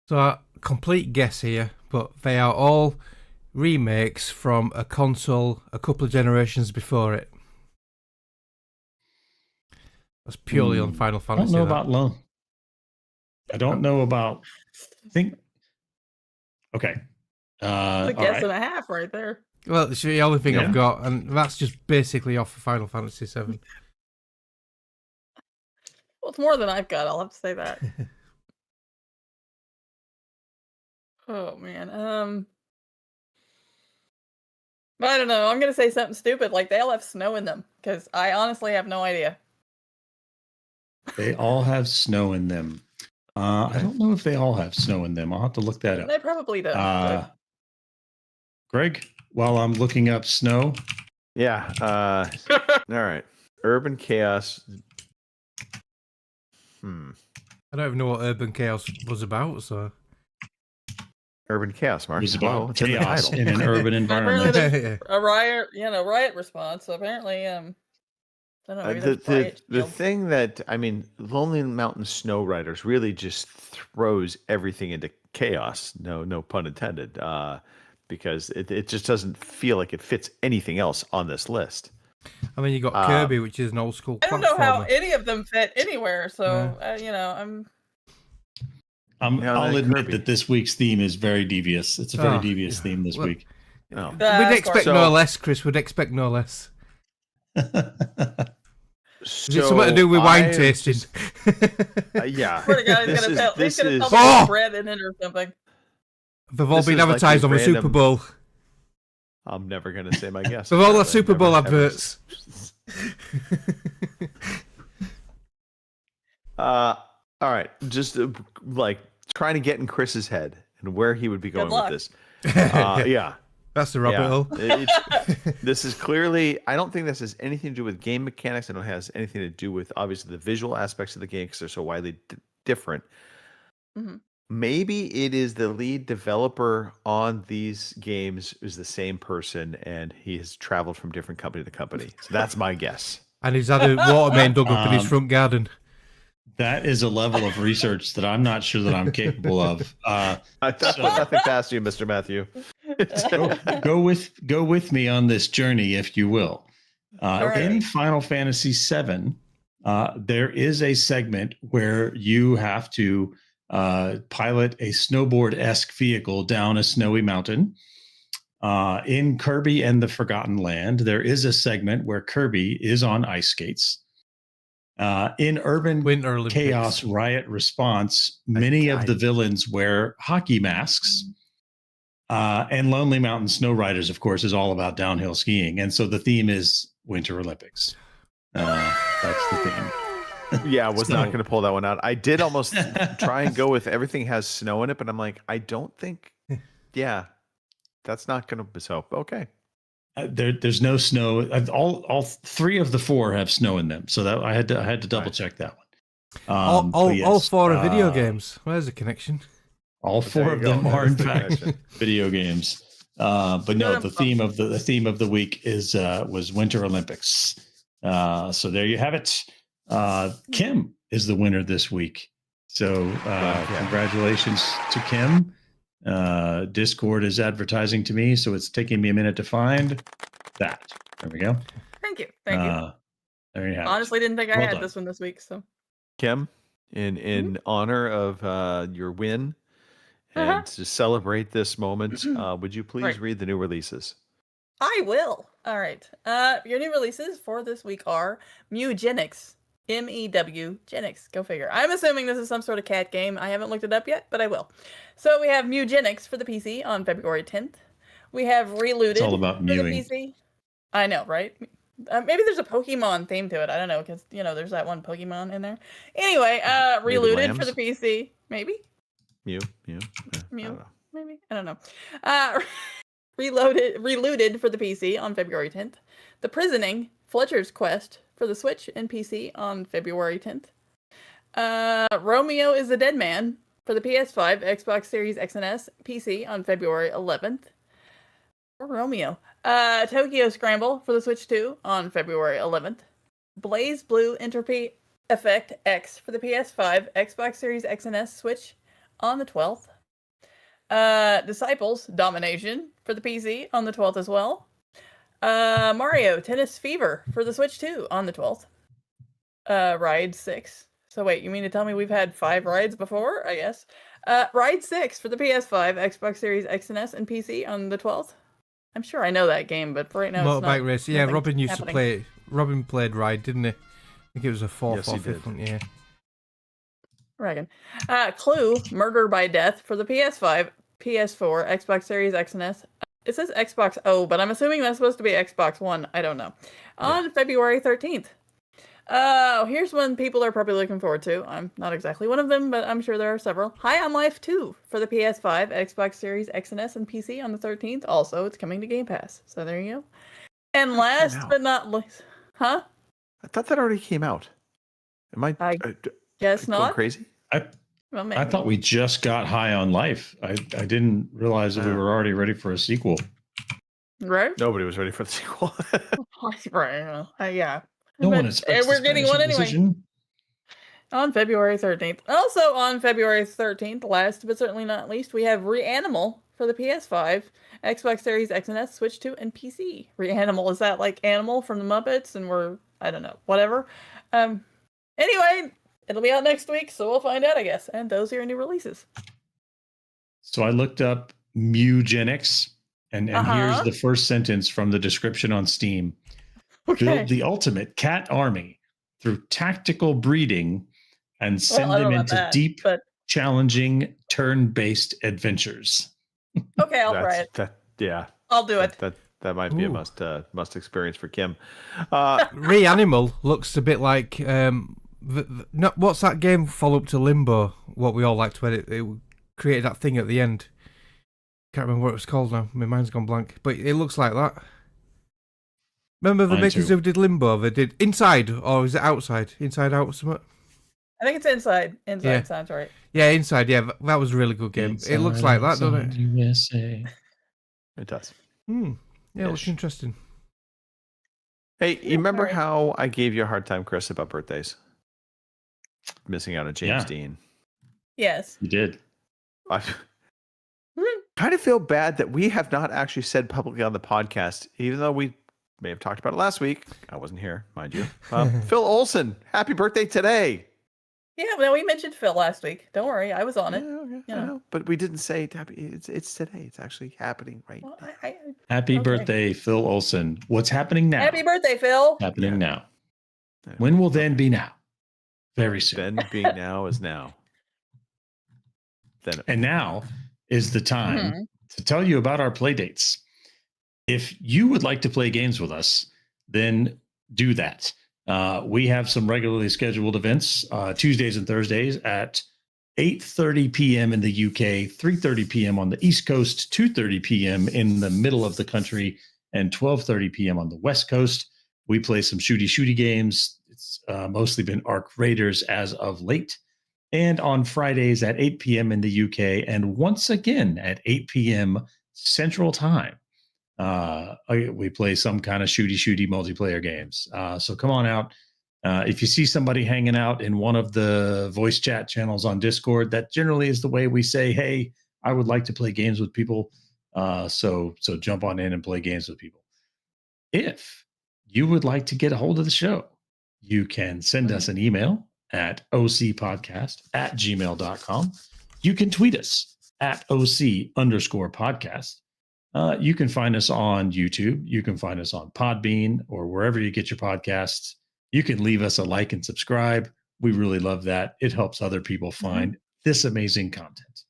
So, a complete guess here, but they are all remakes from a console a couple of generations before it. That's purely on Final Fantasy. I don't know about Lone. I don't know about. Okay. A guess and a half right there. Well, it's the only thing I've got, and that's just basically off of Final Fantasy VII. Well, it's more than I've got. I'll have to say that. Oh man. I don't know. I'm gonna say something stupid like they all have snow in them because I honestly have no idea. They all have snow in them. I don't know if they all have snow in them. I'll have to look that up. They probably do. Greg, while I'm looking up snow. Yeah. All right. Urban Chaos. I don't even know what Urban Chaos was about, so. Urban Chaos, Mark. It was about chaos in an urban environment. A riot response. So apparently, I don't know. The thing that Lonely Mountain Snow Riders really just throws everything into chaos. No pun intended. Because it just doesn't feel like it fits anything else on this list. I mean, you got Kirby, which is an old school. I don't know how any of them fit anywhere. So I'll admit that this week's theme is very devious. It's a very devious theme this week. We'd expect no less, Chris. We'd expect no less. Is it something to do with wine tasting? Yeah. He's gonna tell me bread in it or something. They've all been advertised on the Super Bowl. I'm never going to say my guess. They've all got Super Bowl adverts. All right. Just trying to get in Chris's head and where he would be going with this. Yeah. That's the rabbit hole. This is clearly, I don't think this has anything to do with game mechanics. I don't think it has anything to do with, obviously, the visual aspects of the game because they're so widely different. Mm-hmm. Maybe it is the lead developer on these games is the same person and he has traveled from different company to company. So that's my guess. And he's had a water main dug up in his front garden. That is a level of research that I'm not sure that I'm capable of. Nothing past you, Mr. Matthew. Go with me on this journey, if you will. In Final Fantasy VII, there is a segment where you have to pilot a snowboard-esque vehicle down a snowy mountain. In Kirby and the Forgotten Land, there is a segment where Kirby is on ice skates. In Urban Chaos Riot Response, many of the villains wear hockey masks. And Lonely Mountain Snow Riders, of course, is all about downhill skiing. And so the theme is Winter Olympics. That's the theme. Yeah, I was not going to pull that one out. I did almost try and go with everything has snow in it, but I'm like, I don't think, that's not going to, so, okay. There's no snow. All three of the four have snow in them, so that I had to double check that one. All four are video games. Where's the connection? All four of them are in fact video games. But no, the theme of the week was Winter Olympics. So there you have it. Kim is the winner this week. So congratulations to Kim. Discord is advertising to me, so it's taking me a minute to find that. There we go. Thank you. Thank you. There you have Honestly, didn't think I Well had done. this one this week. So Kim, in honor of your win and to celebrate this moment, would you please read the new releases? I will. All right. Your new releases for this week are Mewgenics. Mewgenics. Go figure. I'm assuming this is some sort of cat game. I haven't looked it up yet, but I will. So we have Mewgenics for the PC on February 10th. We have Reloaded. It's all about for the mewing. PC. I know, right? Maybe there's a Pokemon theme to it. I don't know, because there's that one Pokemon in there. Anyway, Reloaded for the PC. Maybe. Mew. Maybe. I don't know. Reloaded for the PC on February 10th. The Prisoning, Fletcher's Quest for the Switch and PC on February 10th. Romeo is a Dead Man for the PS5, Xbox Series X and S, PC on February 11th. Or Romeo. Tokyo Scramble for the Switch 2 on February 11th. Blaze Blue Entropy Effect X for the PS5, Xbox Series X and S, Switch on the 12th. Disciples Domination for the PC on the 12th as well. Mario Tennis Fever for the Switch 2 on the 12th. Ride 6. So wait, you mean to tell me we've had 5 rides before? I guess. Ride 6 for the PS5, Xbox Series X and S, and PC on the 12th. I'm sure I know that game, but for right now, it's not. Motorbike race. Yeah, Robin used happening. to play it. Robin played Ride, didn't he? I think it was a fourth or fifth one. Yeah. Reckon. Clue Murder by Death for the PS5, PS4, Xbox Series X and S. It says Xbox O, but I'm assuming that's supposed to be Xbox One. I don't know. On February 13th. Here's one people are probably looking forward to. I'm not exactly one of them, but I'm sure there are several. High on Life 2 for the PS5, Xbox Series X and S, and PC on the 13th. Also, it's coming to Game Pass. So there you go. And last but not least, I thought that already came out. Am I guess going not. crazy? Well, I thought we just got High on Life. I didn't realize that we were already ready for a sequel. Right? Nobody was ready for the sequel. Right. Yeah. No But- one expects and we're this getting one banishing anyway. decision. On February 13th. Also on February 13th, last but certainly not least, we have Reanimal for the PS5, Xbox Series X and S, Switch 2, and PC. Reanimal, is that like Animal from the Muppets? And I don't know, whatever. Anyway, it'll be out next week, so we'll find out, I guess. And those are your new releases. So I looked up Mewgenics, and here's the first sentence from the description on Steam. Okay. Build the ultimate cat army through tactical breeding and send I don't them know into about that, deep, but- challenging, turn-based adventures. Okay, I'll try it. Yeah. I'll do it. That might be a must experience for Kim. Reanimal looks a bit like what's that game follow up to Limbo? What we all liked when it created that thing at the end. Can't remember what it was called now. My mind's gone blank. But it looks like that. Remember the Mine makers too. who did Limbo? They did Inside, or is it Outside? Inside Out or something? I think it's Inside. Inside Yeah. sounds right. Yeah, Inside. Yeah, that was a really good game. It looks like that, doesn't it? USA. It does. Yeah, it looks interesting. Hey, you remember alright. how I gave you a hard time, Chris, about birthdays? Missing out on James Yeah. Dean. Yes. You did. I kind of feel bad that we have not actually said publicly on the podcast, even though we may have talked about it last week. I wasn't here, mind you. Phil Olson, happy birthday today. Yeah, well, we mentioned Phil last week. Don't worry, I was on it. I know, but we didn't say it's today. It's actually happening right Well, now. Happy Okay. birthday, Phil Olson. What's happening now? Happy birthday, Phil. Happening now. When will then be now? Very soon. Then being now is now. Then And now is the time Mhm. to tell you about our play dates. If you would like to play games with us, then do that. We have some regularly scheduled events Tuesdays and Thursdays at 8:30 p.m. in the UK, 3:30 p.m. on the East Coast, 2:30 p.m. in the middle of the country and 12:30 p.m. on the West Coast. We play some shooty games. It's mostly been Arc Raiders as of late. And on Fridays at 8 p.m. in the UK, and once again at 8 p.m. Central Time, we play some kind of shooty multiplayer games. So come on out. If you see somebody hanging out in one of the voice chat channels on Discord, that generally is the way we say, hey, I would like to play games with people. So jump on in and play games with people. If you would like to get a hold of the show, you can send us an email at ocpodcast@gmail.com. You can tweet us at OC_podcast. You can find us on YouTube. You can find us on Podbean or wherever you get your podcasts. You can leave us a like and subscribe. We really love that. It helps other people find this amazing content.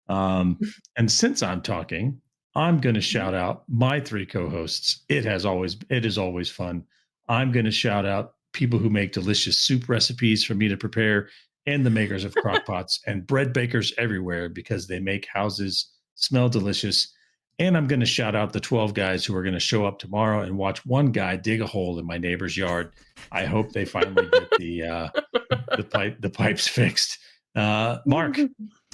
And since I'm talking, I'm going to shout out my 3 co-hosts. It is always fun. I'm going to shout out people who make delicious soup recipes for me to prepare, and the makers of crockpots and bread bakers everywhere, because they make houses smell delicious. And I'm going to shout out the 12 guys who are going to show up tomorrow and watch one guy dig a hole in my neighbor's yard. I hope they finally get the pipes fixed. Mark,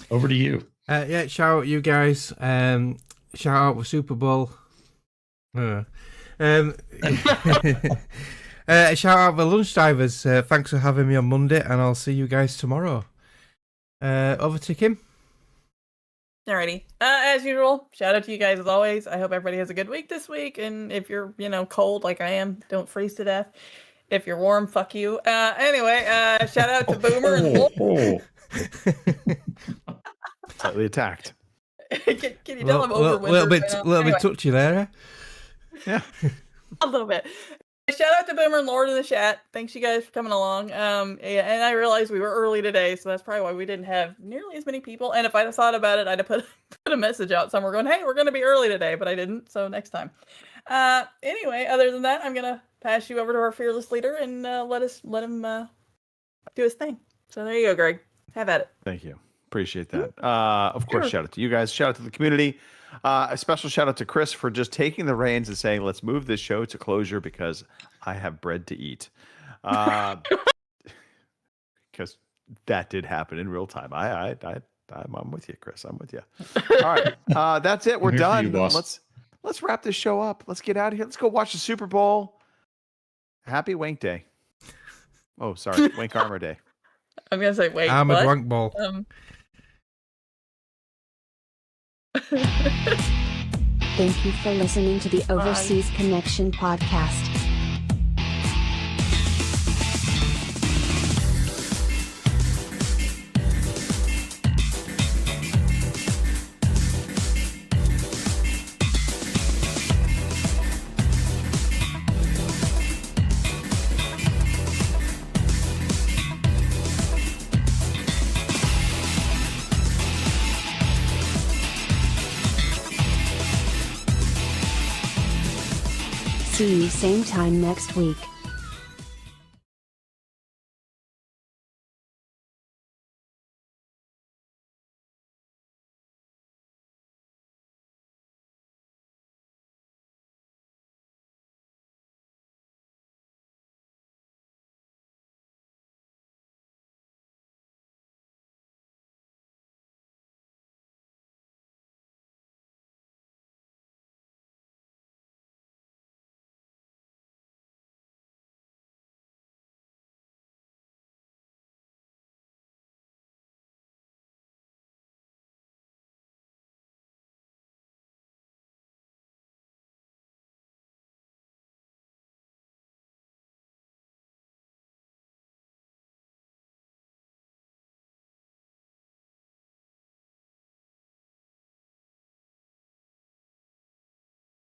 over to you. Yeah, shout out you guys. Shout out with Super Bowl. Shout out the lunch divers. Thanks for having me on Monday, and I'll see you guys tomorrow. Over to Kim. Alrighty. As usual, shout out to you guys as always. I hope everybody has a good week this week. And if you're, cold like I am, don't freeze to death. If you're warm, fuck you. Anyway, shout out to Boomer and Wolf. Slightly attacked. Can you tell I'm over a little bit touchy there. Yeah. A little bit. Shout out to Boomer and Lord in the chat. Thanks you guys for coming along. And I realized we were early today, so that's probably why we didn't have nearly as many people. And if I'd have thought about it, I'd have put a message out somewhere going, hey, we're going to be early today, but I didn't, so next time. Anyway, other than that, I'm going to pass you over to our fearless leader and let him do his thing. So there you go, Greg. Have at it. Thank you. Appreciate that. Of course, shout out to you guys. Shout out to the community. A special shout out to Chris for just taking the reins and saying, let's move this show to closure because I have bread to eat. Because that did happen in real time. I'm with you, Chris. I'm with you. All right. That's it. We're done. Let's wrap this show up. Let's get out of here. Let's go watch the Super Bowl. Happy Wank Day. Oh, sorry. Wank Armor Day. I'm going to say, wait, I'm what? a wank ball. Thank you for listening to the Overseas Connection podcast. See you same time next week.